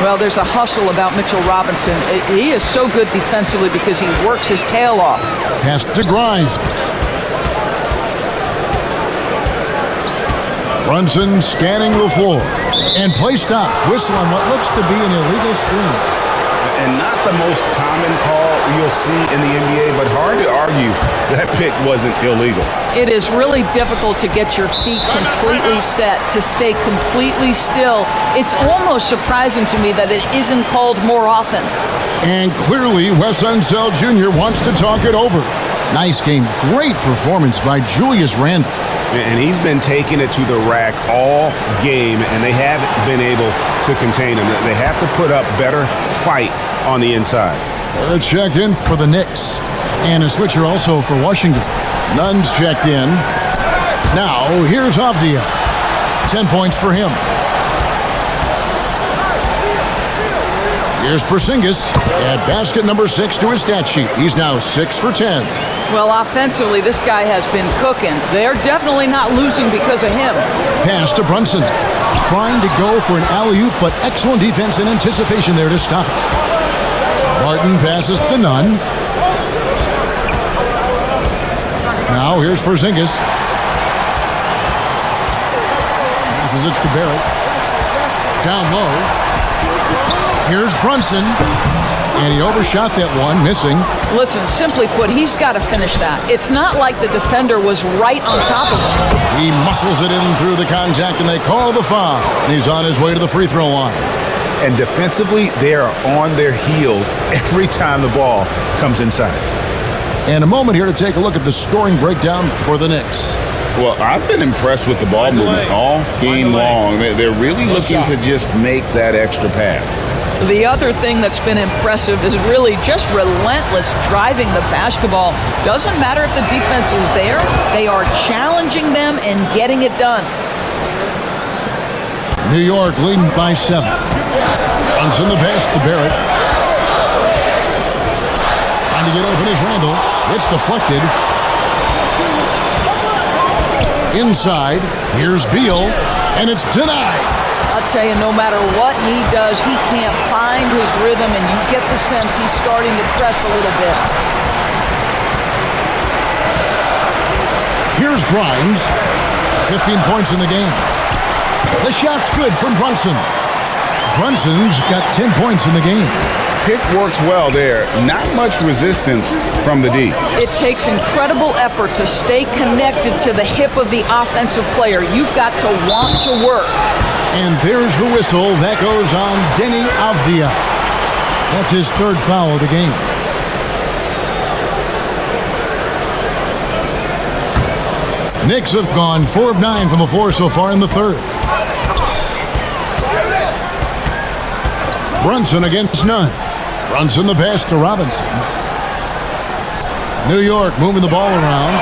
Well, there's a hustle about Mitchell Robinson. He is so good defensively because he works his tail off. Pass to Grimes. Brunson scanning the floor. And play stops. Whistle on what looks to be an illegal screen. And not the most common call you'll see in the NBA, but hard to argue that pick wasn't illegal. It is really difficult to get your feet completely set, to stay completely still. It's almost surprising to me that it isn't called more often. And clearly, Wes Unseld Jr. wants to talk it over. Nice game. Great performance by Julius Randle. And he's been taking it to the rack all game, and they haven't been able to contain him. They have to put up better fight on the inside. Checked in for the Knicks. And a switcher also for Washington. Nunn's checked in. Now, here's Avdia. 10 points for him. Here's Porzingis. Add basket number 6 to his stat sheet. He's now 6 for 10. Well, offensively, this guy has been cooking. They're definitely not losing because of him. Pass to Brunson. Trying to go for an alley-oop, but excellent defense and anticipation there to stop it. Barton passes to Nunn. Now here's Porzingis. Passes it to Barrett. Down low. Here's Brunson. And he overshot that one, missing. Listen, simply put, he's got to finish that. It's not like the defender was right on top of him. He muscles it in through the contact, and they call the foul. And he's on his way to the free throw line. And defensively, they are on their heels every time the ball comes inside. And a moment here to take a look at the scoring breakdown for the Knicks. Well, I've been impressed with the ball movement all game long. They're really looking to just make that extra pass. The other thing that's been impressive is really just relentless driving the basketball. Doesn't matter if the defense is there, they are challenging them and getting it done. New York leading by 7. Runs in the pass to Barrett. Trying to get open is Randall. It's deflected. Inside, here's Beal, and it's denied. I'll tell you, no matter what he does, he can't find his rhythm, and you get the sense he's starting to press a little bit. Here's Grimes. 15 points in the game. The shot's good from Brunson. Brunson's got 10 points in the game. Pick works well there. Not much resistance from the D. It takes incredible effort to stay connected to the hip of the offensive player. You've got to want to work. And there's the whistle. That goes on Denny Avdia. That's his 3rd foul of the game. Knicks have gone 4 of 9 from the floor so far in the 3rd. Brunson against none. Brunson the pass to Robinson. New York moving the ball around.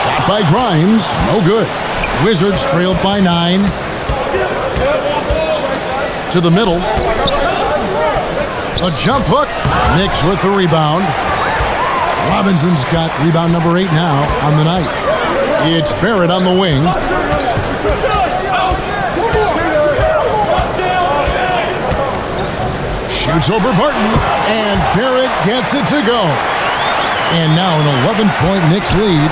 Shot by Grimes. No good. Wizards trailed by 9. To the middle. A jump hook. Knicks with the rebound. Robinson's got rebound number 8 now on the night. It's Barrett on the wing. Shoots over Barton, and Barrett gets it to go. And now an 11-point Knicks lead.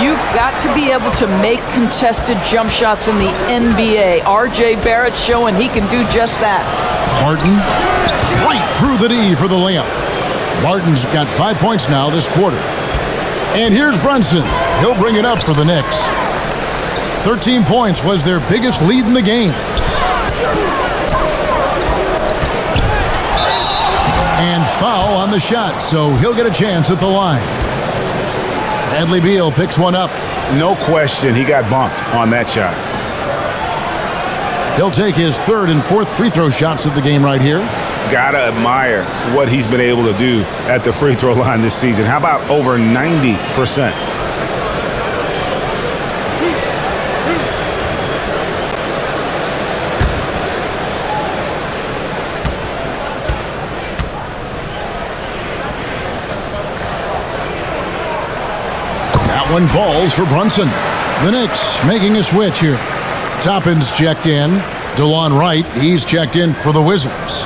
You've got to be able to make contested jump shots in the NBA. R.J. Barrett showing he can do just that. Barton right through the D for the layup. Barton's got 5 points now this quarter. And here's Brunson. He'll bring it up for the Knicks. 13 points was their biggest lead in the game. And foul on the shot, so he'll get a chance at the line. Bradley Beal picks one up. No question, he got bumped on that shot. He'll take his 3rd and 4th free throw shots of the game right here. Gotta admire what he's been able to do at the free throw line this season. How about over 90%? One falls for Brunson. The Knicks making a switch here. Toppin's checked in. DeLon Wright, he's checked in for the Wizards.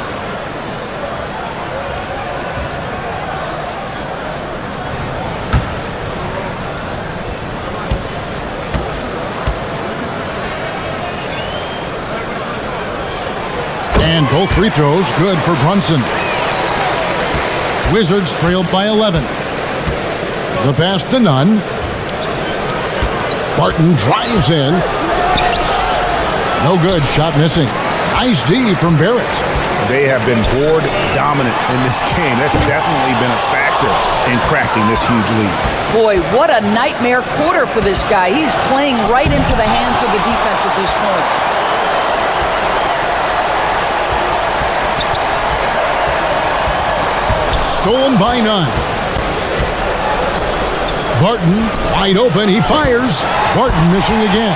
And both free throws good for Brunson. Wizards trailed by 11. The pass to Nunn. Barton drives in. No good. Shot missing. Nice D from Barrett. They have been board dominant in this game. That's definitely been a factor in crafting this huge lead. Boy, what a nightmare quarter for this guy. He's playing right into the hands of the defense at this point. Stolen by Nunn. Barton, wide open, he fires. Barton missing again.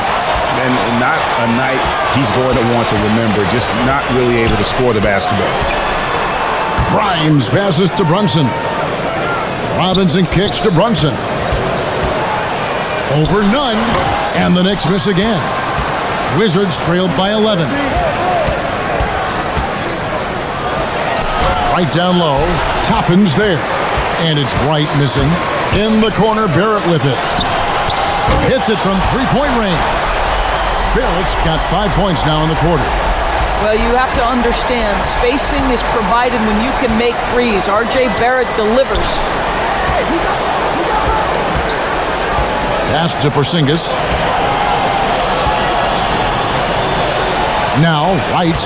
And not a night he's going to want to remember, just not really able to score the basketball. Grimes passes to Brunson. Robinson kicks to Brunson. Over Nunn, and the Knicks miss again. Wizards trailed by 11. Right down low, Toppin's there. And it's Wright missing. In the corner, Barrett with it. Hits it from three-point range. Barrett's got 5 points now in the quarter. Well, you have to understand, spacing is provided when you can make threes. R.J. Barrett delivers. Pass to Porzingis. Now, Wright.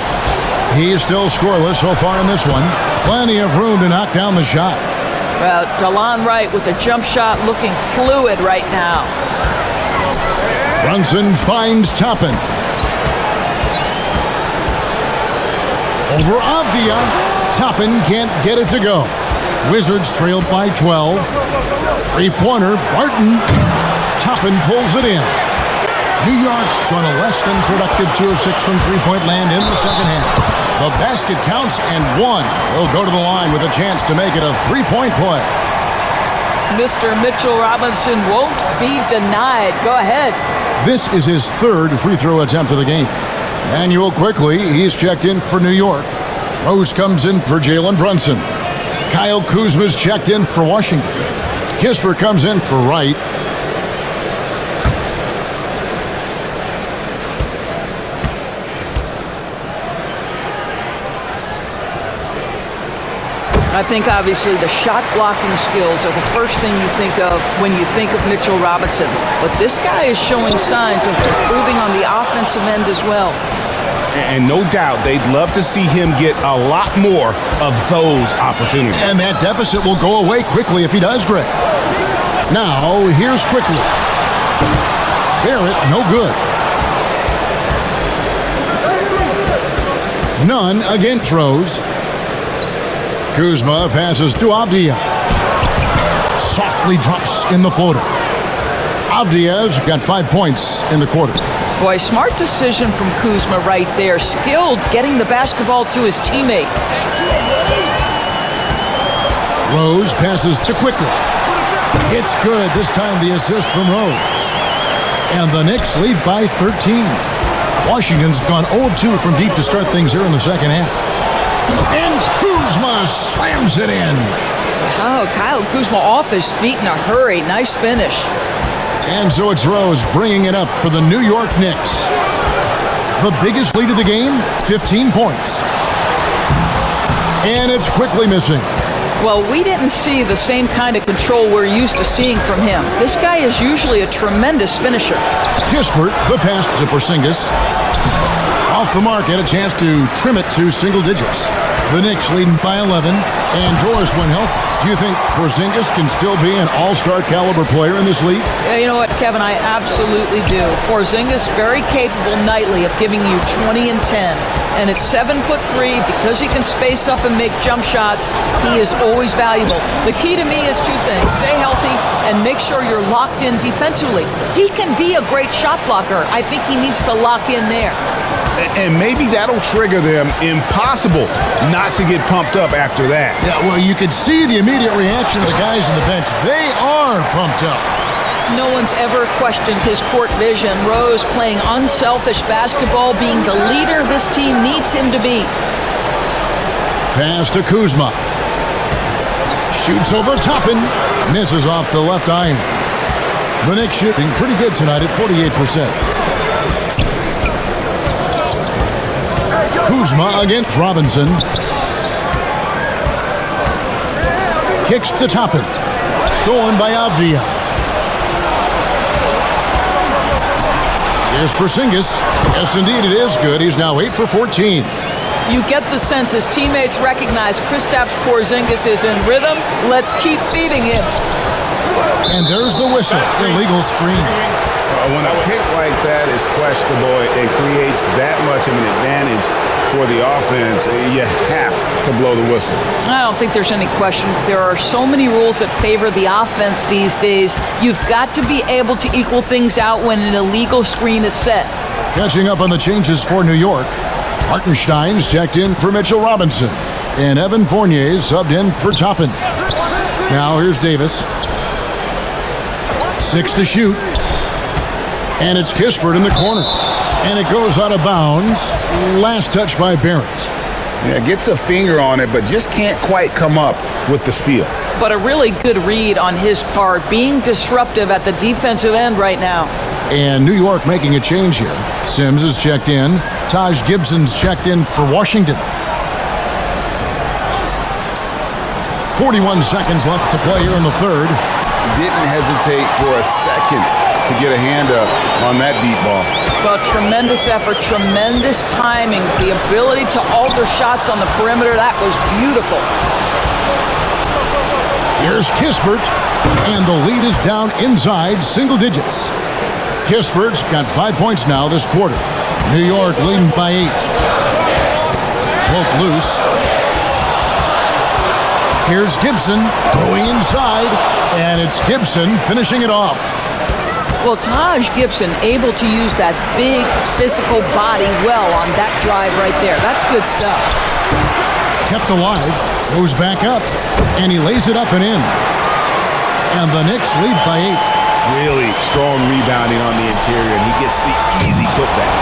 He is still scoreless so far in this one. Plenty of room to knock down the shot. Well, DeLon Wright with a jump shot looking fluid right now. Brunson finds Toppin. Over Avdia. Toppin can't get it to go. Wizards trailed by 12. Three-pointer, Barton. Toppin pulls it in. New York's gone a less than productive 2 of 6 from three-point land in the second half. The basket counts and one. He'll go to the line with a chance to make it a three-point play. Mr. Mitchell Robinson won't be denied. Go ahead. This is his third free throw attempt of the game. Manuel quickly, he's checked in for New York. Rose comes in for Jalen Brunson. Kyle Kuzma's checked in for Washington. Kispert comes in for Wright. I think obviously the shot blocking skills are the first thing you think of when you think of Mitchell Robinson. But this guy is showing signs of improving on the offensive end as well. And no doubt they'd love to see him get a lot more of those opportunities. And that deficit will go away quickly if he does, Greg. Now, here's quickly. Barrett, no good. None against Rose. Kuzma passes to Avdia. Softly drops in the floater. Avdia's got 5 points in the quarter. Boy, smart decision from Kuzma right there. Skilled getting the basketball to his teammate. Rose passes to Quickly. It's good. This time the assist from Rose. And the Knicks lead by 13. Washington's gone 0-2 from deep to start things here in the second half. And Kuzma slams it in. Oh, Kyle Kuzma off his feet in a hurry. Nice finish. And so it's Rose bringing it up for the New York Knicks. The biggest lead of the game, 15 points. And it's quickly missing. Well, we didn't see the same kind of control we're used to seeing from him. This guy is usually a tremendous finisher. Kispert, the pass to Porzingis. Off the mark, had a chance to trim it to single digits. The Knicks leading by 11. And Doris Winhealth, do you think Porzingis can still be an all-star caliber player in this league? Yeah, you know what, Kevin, I absolutely do. Porzingis very capable nightly of giving you 20 and 10. And at 7'3", because he can space up and make jump shots, he is always valuable. The key to me is two things. Stay healthy and make sure you're locked in defensively. He can be a great shot blocker. I think he needs to lock in there. And maybe that'll trigger them. Impossible not to get pumped up after that. Yeah, well, you could see the immediate reaction of the guys on the bench. They are pumped up. No one's ever questioned his court vision. Rose playing unselfish basketball, being the leader this team needs him to be. Pass to Kuzma. Shoots over Toppin. Misses off the left iron. The Knicks shooting pretty good tonight at 48%. Kuzma against Robinson. Kicks to Toppin. Stolen by Avdia. Here's Porzingis. Yes, indeed, it is good. He's now 8 for 14. You get the sense his teammates recognize Kristaps Porzingis is in rhythm. Let's keep feeding him. And there's the whistle. Illegal screen. When a pick like that is questionable and creates that much of an advantage for the offense, you have to blow the whistle. I don't think there's any question. There are so many rules that favor the offense these days. You've got to be able to equal things out when an illegal screen is set. Catching up on the changes for New York. Hartenstein's checked in for Mitchell Robinson. And Evan Fournier subbed in for Toppin. Now here's Davis. 6 to shoot. And it's Kispert in the corner. And it goes out of bounds. Last touch by Barrett. Yeah, gets a finger on it, but just can't quite come up with the steal. But a really good read on his part, being disruptive at the defensive end right now. And New York making a change here. Sims is checked in. Taj Gibson's checked in for Washington. 41 seconds left to play here in the third. Didn't hesitate for a second to get a hand up on that deep ball. Well, tremendous effort, tremendous timing, the ability to alter shots on the perimeter. That was beautiful. Here's Kispert, and the lead is down inside single digits. Kispert's got 5 points now this quarter. New York leading by 8. poked loose. Here's Gibson going inside, and it's Gibson finishing it off. Well, Taj Gibson able to use that big physical body well on that drive right there. That's good stuff. Kept alive, goes back up, and he lays it up and in. And the Knicks lead by 8. Really strong rebounding on the interior, and he gets the easy putback.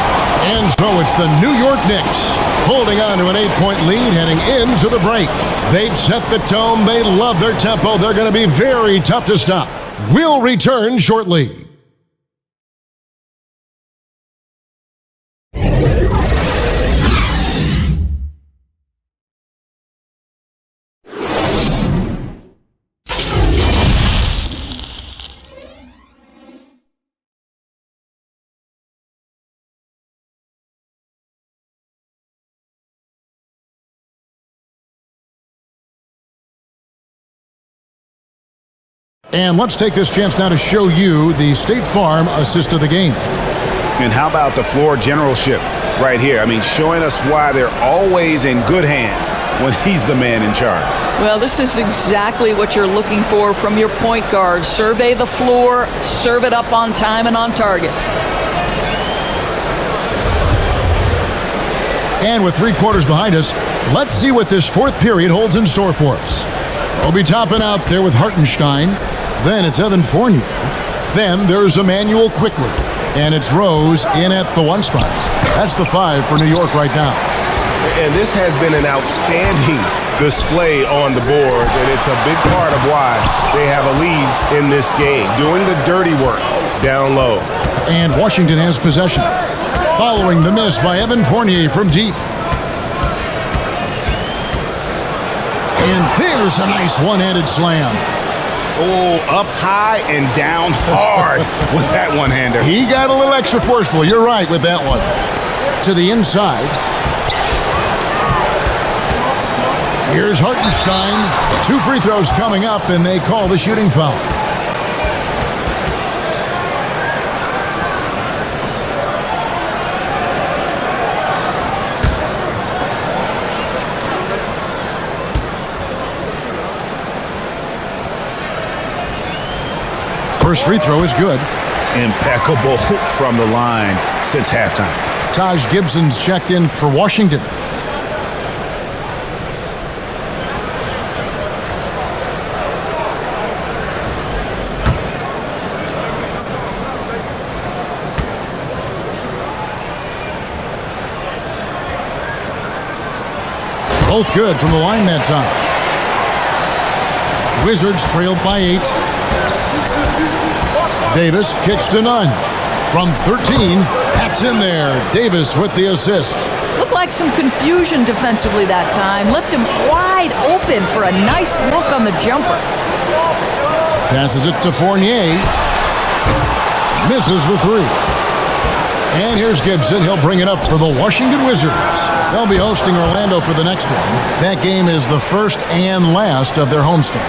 And so it's the New York Knicks holding on to an 8-point lead heading into the break. They've set the tone. They love their tempo. They're going to be very tough to stop. We'll return shortly. And let's take this chance now to show you the State Farm assist of the game. And how about the floor generalship right here? I mean, showing us why they're always in good hands when he's the man in charge. Well, this is exactly what you're looking for from your point guard. Survey the floor, serve it up on time and on target. And with 3 quarters behind us, let's see what this fourth period holds in store for us. We'll be topping out there with Hartenstein. Then it's Evan Fournier. Then there's Emmanuel Quickly. And it's Rose in at the 1 spot. That's the 5 for New York right now. And this has been an outstanding display on the boards, and it's a big part of why they have a lead in this game, doing the dirty work down low. And Washington has possession. Following the miss by Evan Fournier from deep. And there's a nice one-handed slam. Oh, up high and down hard with that one-hander. He got a little extra forceful. You're right with that one. To the inside. Here's Hartenstein. 2 free throws coming up, and they call the shooting foul. First free throw is good. Impeccable from the line since halftime. Taj Gibson's checked in for Washington. Both good from the line that time. Wizards trailed by 8. Davis kicks to none. From 13, that's in there. Davis with the assist. Looked like some confusion defensively that time. Left him wide open for a nice look on the jumper. Passes it to Fournier. Misses the 3. And here's Gibson. He'll bring it up for the Washington Wizards. They'll be hosting Orlando for the next one. That game is the first and last of their homestand.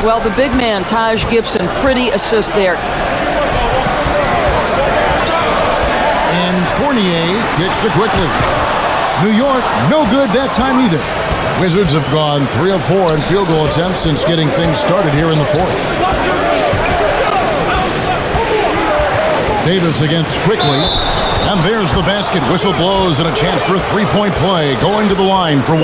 Well, the big man, Taj Gibson, pretty assist there. And Fournier kicks to Quickly. New York, no good that time either. Wizards have gone 3 of 4 in field goal attempts since getting things started here in the 4th. Davis against Quickly. And there's the basket. Whistle blows and a chance for a 3-point play. Going to the line for 1.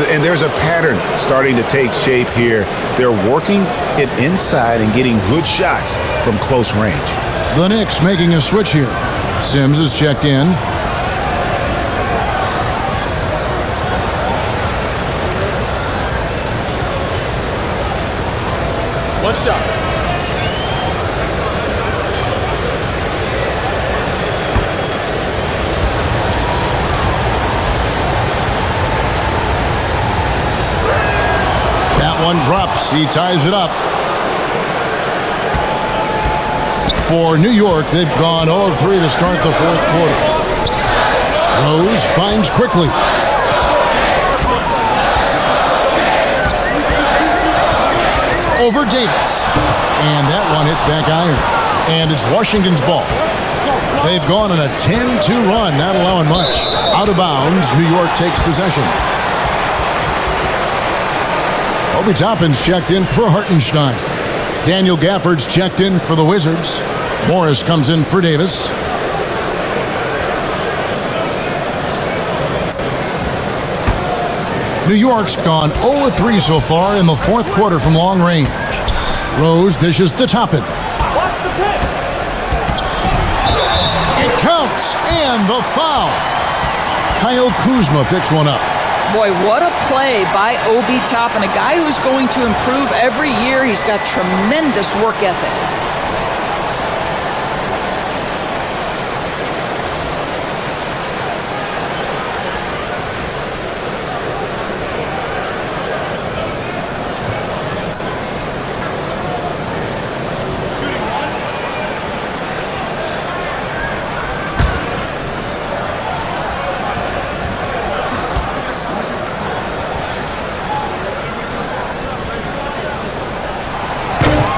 And there's a pattern starting to take shape here. They're working it inside and getting good shots from close range. The Knicks making a switch here. Sims is checked in. One shot. That one drops. He ties it up. For New York, they've gone 0 of 3 to start the 4th quarter. Rose finds Quickly. Over Davis. And that one hits back iron. And it's Washington's ball. They've gone on a 10-2 run, not allowing much. Out out of bounds. New York takes possession. Obi Toppin's checked in for Hartenstein. Daniel Gafford's checked in for the Wizards. Morris comes in for Davis. New York's gone 0-3 so far in the fourth quarter from long range. Rose dishes to Toppin. Watch the pick. It counts, and the foul. Kyle Kuzma picks one up. Boy, what a play by Obi Toppin, a guy who's going to improve every year. He's got tremendous work ethic.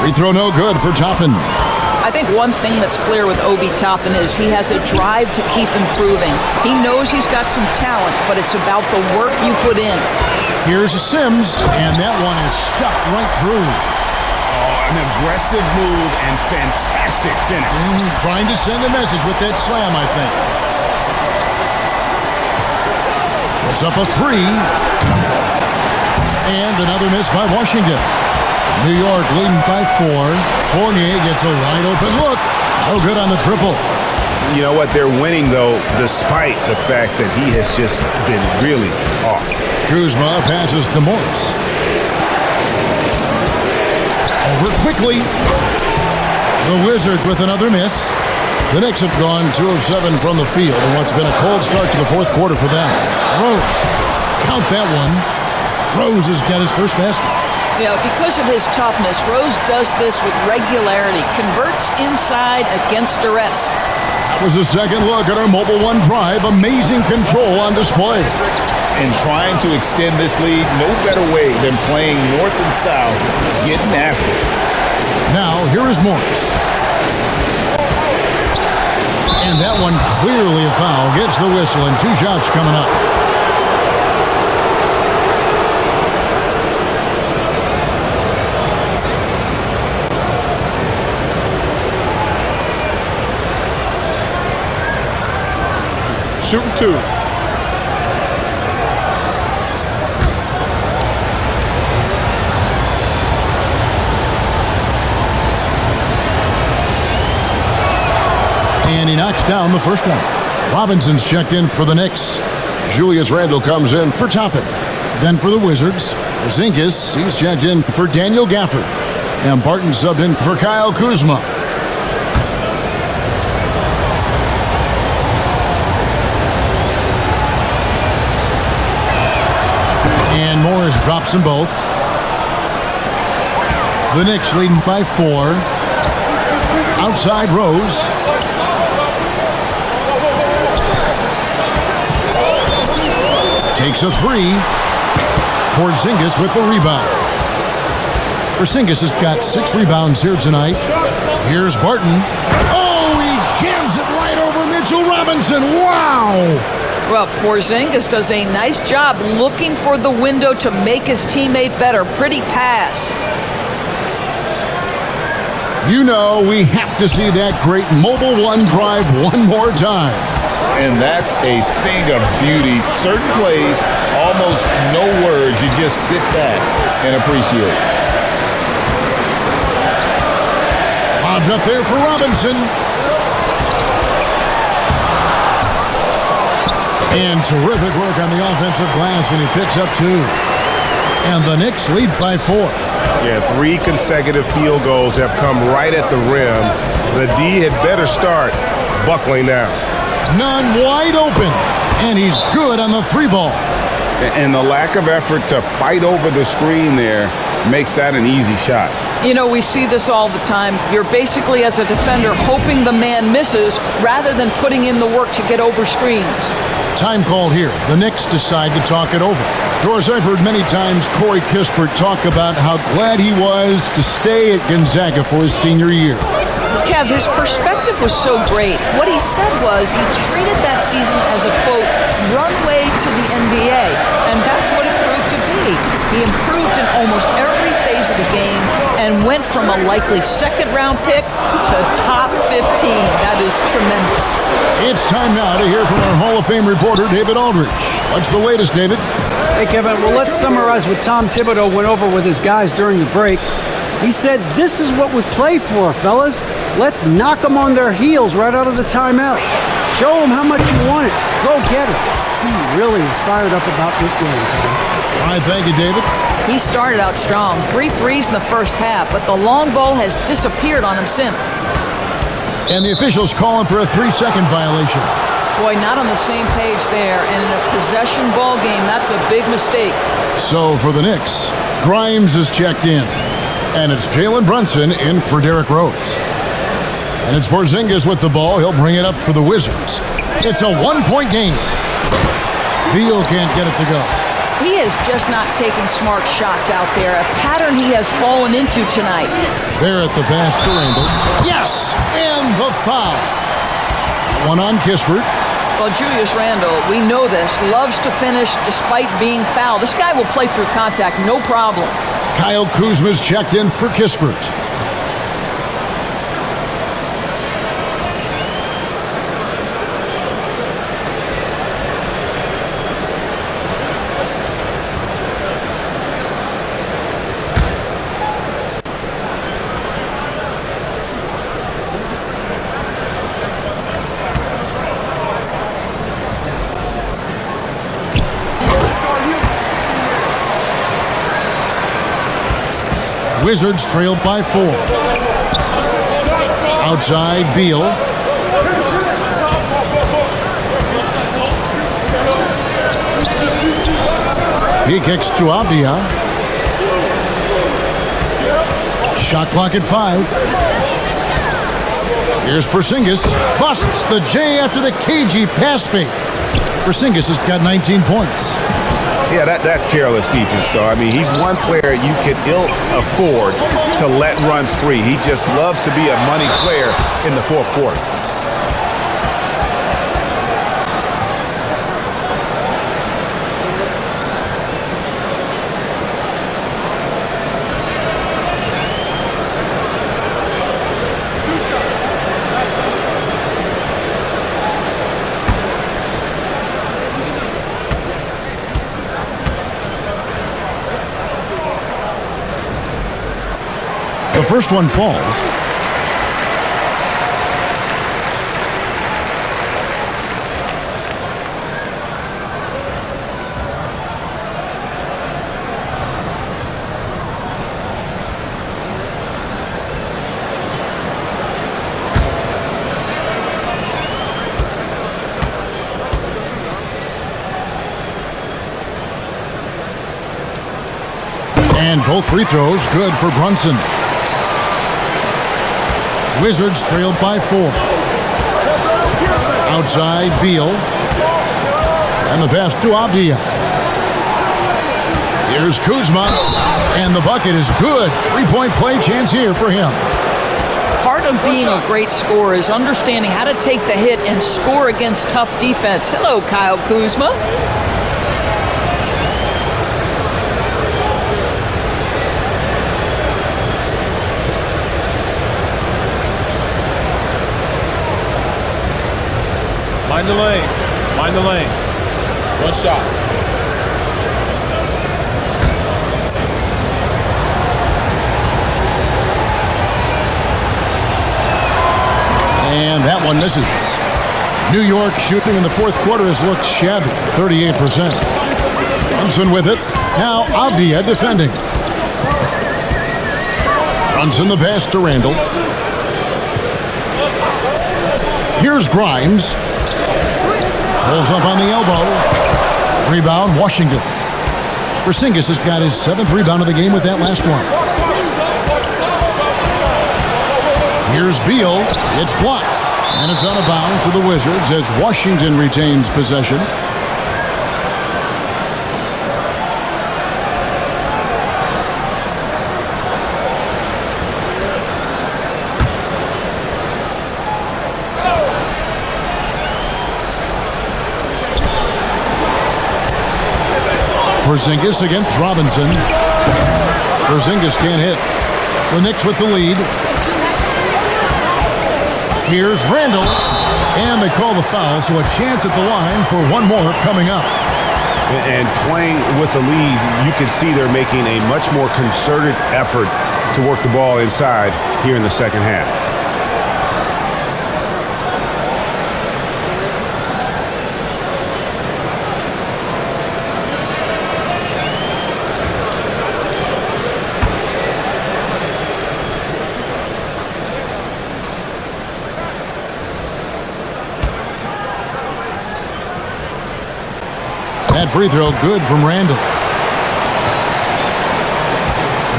Free throw no good for Toppin. I think one thing that's clear with Obi Toppin is he has a drive to keep improving. He knows he's got some talent, but it's about the work you put in. Here's Sims, and that one is stuffed right through. Oh, an aggressive move and fantastic finish. Trying to send a message with that slam, I think. Puts up a three. And another miss by Washington. New York leading by 4. Fournier gets a wide open look. No good on the triple. You know what? They're winning, though, despite the fact that he has just been really off. Kuzma passes to Morris. Over quickly. The Wizards with another miss. The Knicks have gone 2 of 7 from the field in what's been a cold start to the fourth quarter for them. Rose. Count that one. Rose has got his first basket. Yeah, because of his toughness, Rose does this with regularity, converts inside against duress. That was a second look at our Mobile One drive. Amazing control on display. And trying to extend this lead, no better way than playing north and south, getting after it. Now, here is Morris. And that one clearly a foul. Gets the whistle, and 2 shots coming up. Shooting 2. And he knocks down the first one. Robinson's checked in for the Knicks. Julius Randle comes in for Toppin. Then for the Wizards, Porzingis, he's checked in for Daniel Gafford. And Barton subbed in for Kyle Kuzma. And Morris drops them both. The Knicks leading by 4. Outside Rose. Takes a 3. Porzingis with the rebound. Porzingis has got 6 rebounds here tonight. Here's Barton. Oh, he jams it right over Mitchell Robinson. Wow! Well, Porzingis does a nice job looking for the window to make his teammate better. Pretty pass. You know we have to see that great Mobile One drive one more time. And that's a thing of beauty. Certain plays, almost no words. You just sit back and appreciate. Lobbed up there for Robinson. And terrific work on the offensive glass, and he picks up 2. And the Knicks lead by 4. Yeah, 3 consecutive field goals have come right at the rim. The D had better start buckling down. None wide open, and he's good on the 3 ball. And the lack of effort to fight over the screen there makes that an easy shot. You know, we see this all the time. You're basically, as a defender, hoping the man misses rather than putting in the work to get over screens. Time called here. The Knicks decide to talk it over. Of course, I've heard many times Corey Kispert talk about how glad he was to stay at Gonzaga for his senior year. Kev, his perspective was so great. What he said was he treated that season as a, quote, runway to the NBA, and that's what it proved to be. He improved in almost every phase of the game and went from a likely second-round pick to top 15. That is tremendous. It's time now to hear from our Hall of Fame reporter, David Aldridge. What's the latest, David? Hey, Kevin. Well, let's summarize what Tom Thibodeau went over with his guys during the break. He said, this is what we play for, fellas. Let's knock them on their heels right out of the timeout. Show them how much you want it. Go get it. He really is fired up about this game, Kevin. All right, thank you, David. He started out strong. 3 threes in the first half, but the long ball has disappeared on him since. And the officials calling for a 3-second violation. Boy, not on the same page there. And in a possession ball game, that's a big mistake. So for the Knicks, Grimes is checked in. And it's Jalen Brunson in for Derrick Rose. And it's Porzingis with the ball. He'll bring it up for the Wizards. It's a 1-point game. Beal can't get it to go. He is just not taking smart shots out there, a pattern he has fallen into tonight. There at the pass to Randle. Yes! And the foul. One on Kispert. Well, Julius Randle, we know this, loves to finish despite being fouled. This guy will play through contact, no problem. Kyle Kuzma's checked in for Kispert. Wizards trailed by 4. Outside, Beal. He kicks to Avdia. Shot clock at 5. Here's Porzingis. Busts the J after the cagey pass fake. Porzingis has got 19 points. Yeah, that's careless defense, though. I mean, he's one player you can ill afford to let run free. He just loves to be a money player in the fourth quarter. The first one falls. And both free throws good for Brunson. Wizards trailed by 4. Outside, Beal. And the pass to Avdia. Here's Kuzma. And the bucket is good. 3-point play chance here for him. Part of being a great scorer is understanding how to take the hit and score against tough defense. Hello, Kyle Kuzma. Mind the lanes. Mind the lanes. One shot. And that one misses. New York shooting in the fourth quarter has looked shabby, 38%. Brunson with it. Now Avdia defending. Brunson the pass to Randle. Here's Grimes. Pulls up on the elbow. Rebound, Washington. Porzingis has got his 7th rebound of the game with that last one. Here's Beal. It's blocked. And it's out of bounds to the Wizards as Washington retains possession. Porzingis against Robinson. Porzingis can't hit. The Knicks with the lead. Here's Randall. And they call the foul, so a chance at the line for one more coming up. And playing with the lead, you can see they're making a much more concerted effort to work the ball inside here in the second half. That free throw good from Randall.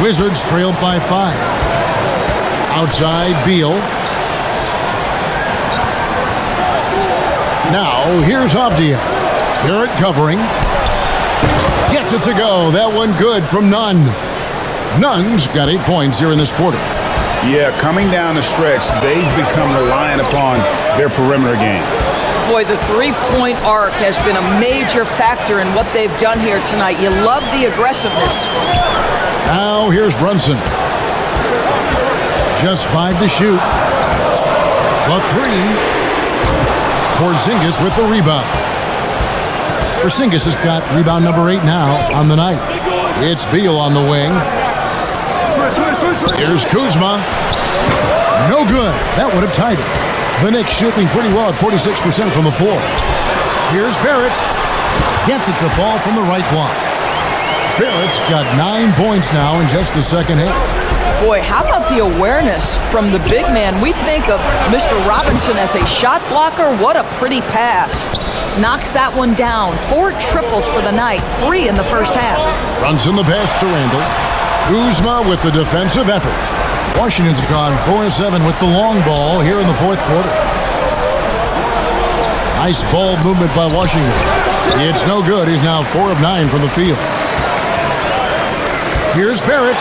Wizards trailed by 5. Outside, Beal. Now, here's Avdia. Garrett covering. Gets it to go. That one good from Nunn. Nunn's got 8 points here in this quarter. Yeah, coming down the stretch, they've become reliant upon their perimeter game. Boy, the three-point arc has been a major factor in what they've done here tonight. You love the aggressiveness. Now here's Brunson. Just 5 to shoot. The 3. Porzingis with the rebound. Porzingis has got rebound number 8 now on the night. It's Beal on the wing. Here's Kuzma. No good. That would have tied it. The Knicks shooting pretty well at 46% from the floor. Here's Barrett. Gets it to fall from the right block. Barrett's got 9 points now in just the second half. Boy, how about the awareness from the big man? We think of Mr. Robinson as a shot blocker. What a pretty pass. Knocks that one down. 4 triples for the night. 3 in the first half. Brunson the pass to Randall. Kuzma with the defensive effort. Washington's gone 4-7 with the long ball here in the fourth quarter. Nice ball movement by Washington. It's no good. He's now 4 of 9 from the field. Here's Barrett.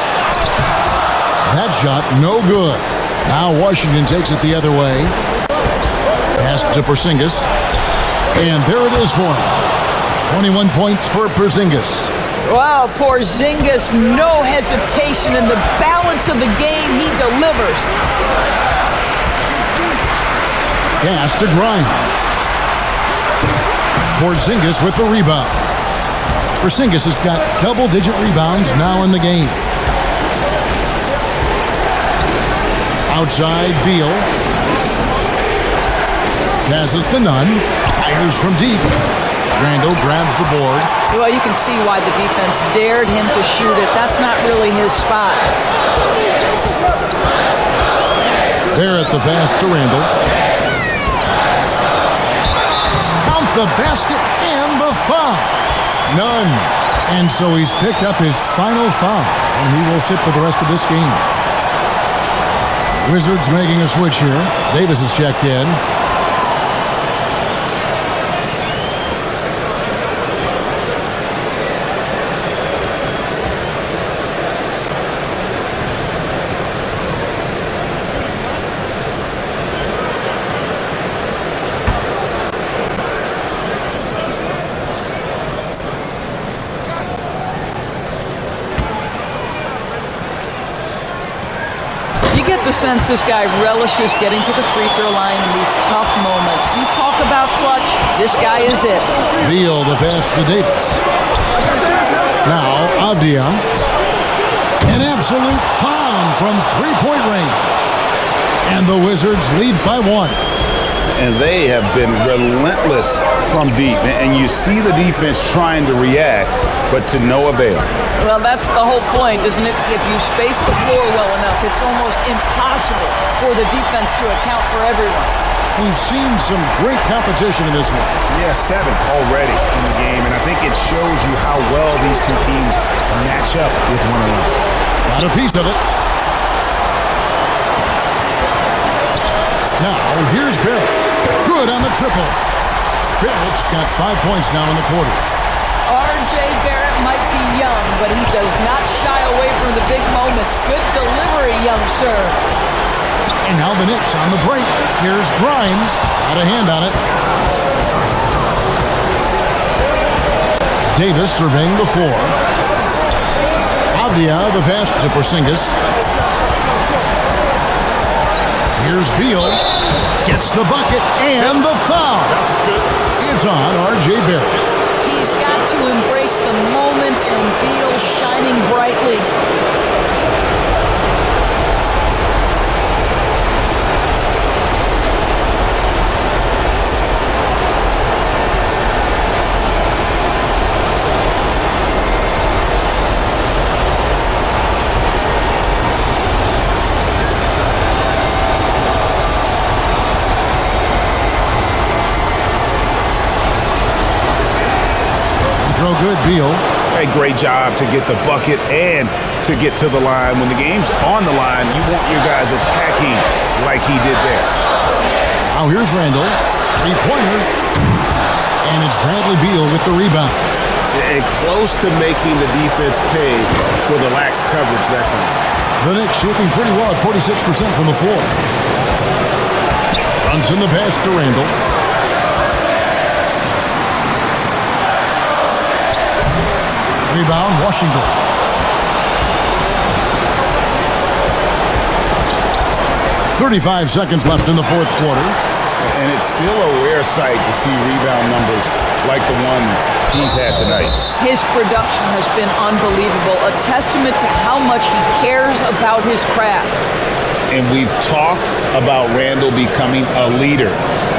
That shot, no good. Now Washington takes it the other way. Pass to Porzingis. And there it is for him. 21 points for Porzingis. Wow, Porzingis, no hesitation in the balance of the game. He delivers. Pass to Grimes. Porzingis with the rebound. Porzingis has got double-digit rebounds now in the game. Outside, Beal. Passes to Nunn. Fires from deep. Randall grabs the board. Well, you can see why the defense dared him to shoot it. That's not really his spot. There at the pass to Randall. Count the basket and the foul. None. And so he's picked up his final foul, and he will sit for the rest of this game. Wizards making a switch here. Davis is checked in. Sense this guy relishes getting to the free throw line in these tough moments. You talk about clutch, this guy is it. Beal the pass to Davis. Now Avdia. An absolute bomb from three-point range. And the Wizards lead by 1. And they have been relentless from deep. And you see the defense trying to react, but to no avail. Well, that's the whole point, isn't it? If you space the floor well enough, it's almost impossible for the defense to account for everyone. We've seen some great competition in this one. Yeah, 7 already in the game, and I think it shows you how well these two teams match up with one another. Got a piece of it. Now, here's Barrett. Good on the triple. Barrett's got 5 points now in the quarter. R.J. Barrett might be young, but he does not shy away from the big moments. Good delivery, young sir. And now the Knicks on the break. Here's Grimes. Got a hand on it. Davis surveying the floor. Avdia, the pass to Porzingis. Here's Beal. Gets the bucket and the foul. It's on R.J. Barrett. He's got to embrace the moment, and Beal shining brightly. Throw good, Beal. A great job to get the bucket and to get to the line. When the game's on the line, you want your guys attacking like he did there. Now here's Randall. Three-pointer. And it's Bradley Beal with the rebound. And close to making the defense pay for the lax coverage that time. The Knicks shooting pretty well at 46% from the floor. Runs in the pass to Randall. Rebound, Washington. .35 seconds left in the fourth quarter. And it's still a rare sight to see rebound numbers like the ones he's had tonight. His production has been unbelievable, a testament to how much he cares about his craft. And we've talked about Randall becoming a leader,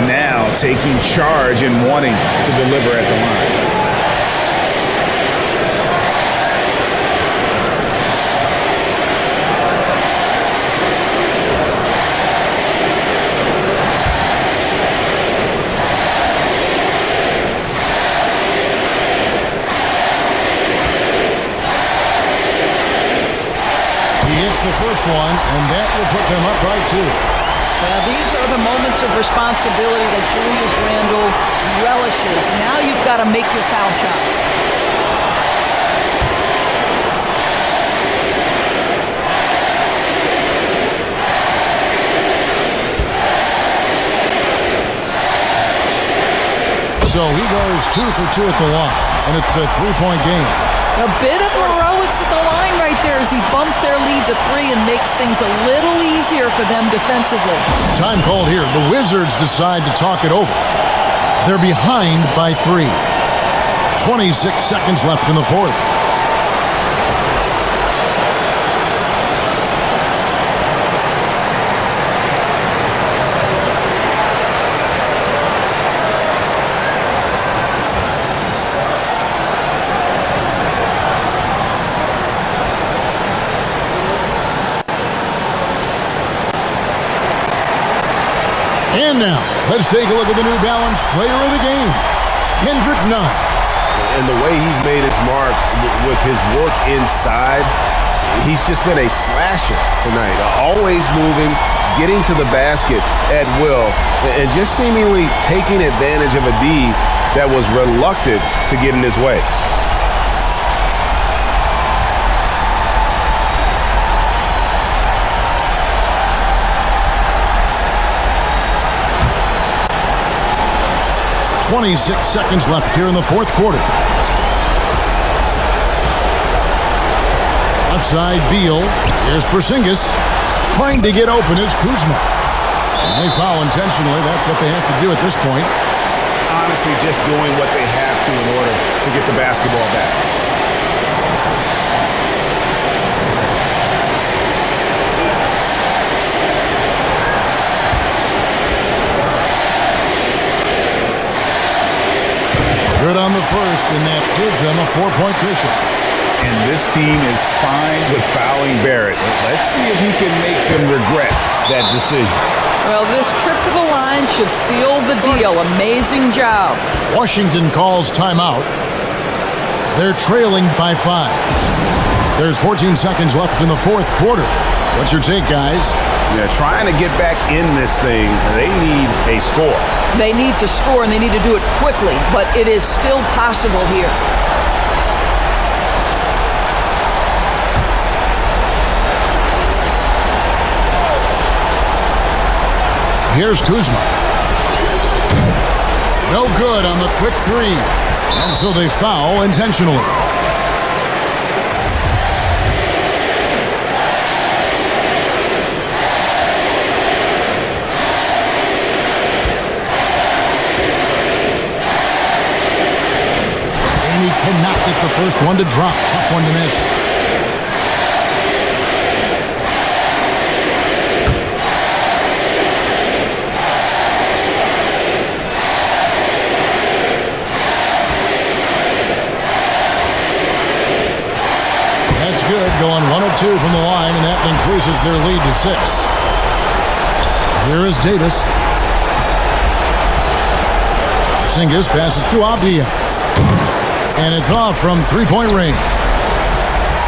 now taking charge and wanting to deliver at the line. The first one, and that will put them up by 2. Well, these are the moments of responsibility that Julius Randle relishes. Now you've got to make your foul shots. So he goes 2 for 2 at the line, and it's a 3-point game. A bit of heroics at the line right there as he bumps their lead to 3 and makes things a little easier for them defensively. Time called here. The Wizards decide to talk it over. They're behind by 3. 26 seconds left in the fourth. And now, let's take a look at the New Balance player of the game, Kendrick Nunn. And the way he's made his mark with his work inside, he's just been a slasher tonight. Always moving, getting to the basket at will, and just seemingly taking advantage of a D that was reluctant to get in his way. .26 seconds left here in the fourth quarter. Outside Beal. Here's Porzingis. Trying to get open is Kuzma. And they foul intentionally. That's what they have to do at this point. Honestly, just doing what they have to in order to get the basketball back. Good on the first, and that gives them a 4-point cushion. And this team is fine with fouling Barrett. Let's see if he can make them regret that decision. Well, this trip to the line should seal the deal. Amazing job. Washington calls timeout. They're trailing by 5. There's 14 seconds left in the fourth quarter. What's your take, guys? Yeah, trying to get back in this thing, they need a score. They need to score, and they need to do it quickly, but it is still possible here. Here's Kuzma. No good on the quick 3. And so they foul intentionally. And he cannot get the first one to drop. Tough one to miss. That's good, going 1 of 2 from the line, and that increases their lead to 6. Here is Davis. Porzingis passes to Abdia. And it's off from three-point range.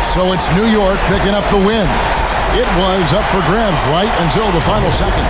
So it's New York picking up the win. It was up for grabs right until the final second.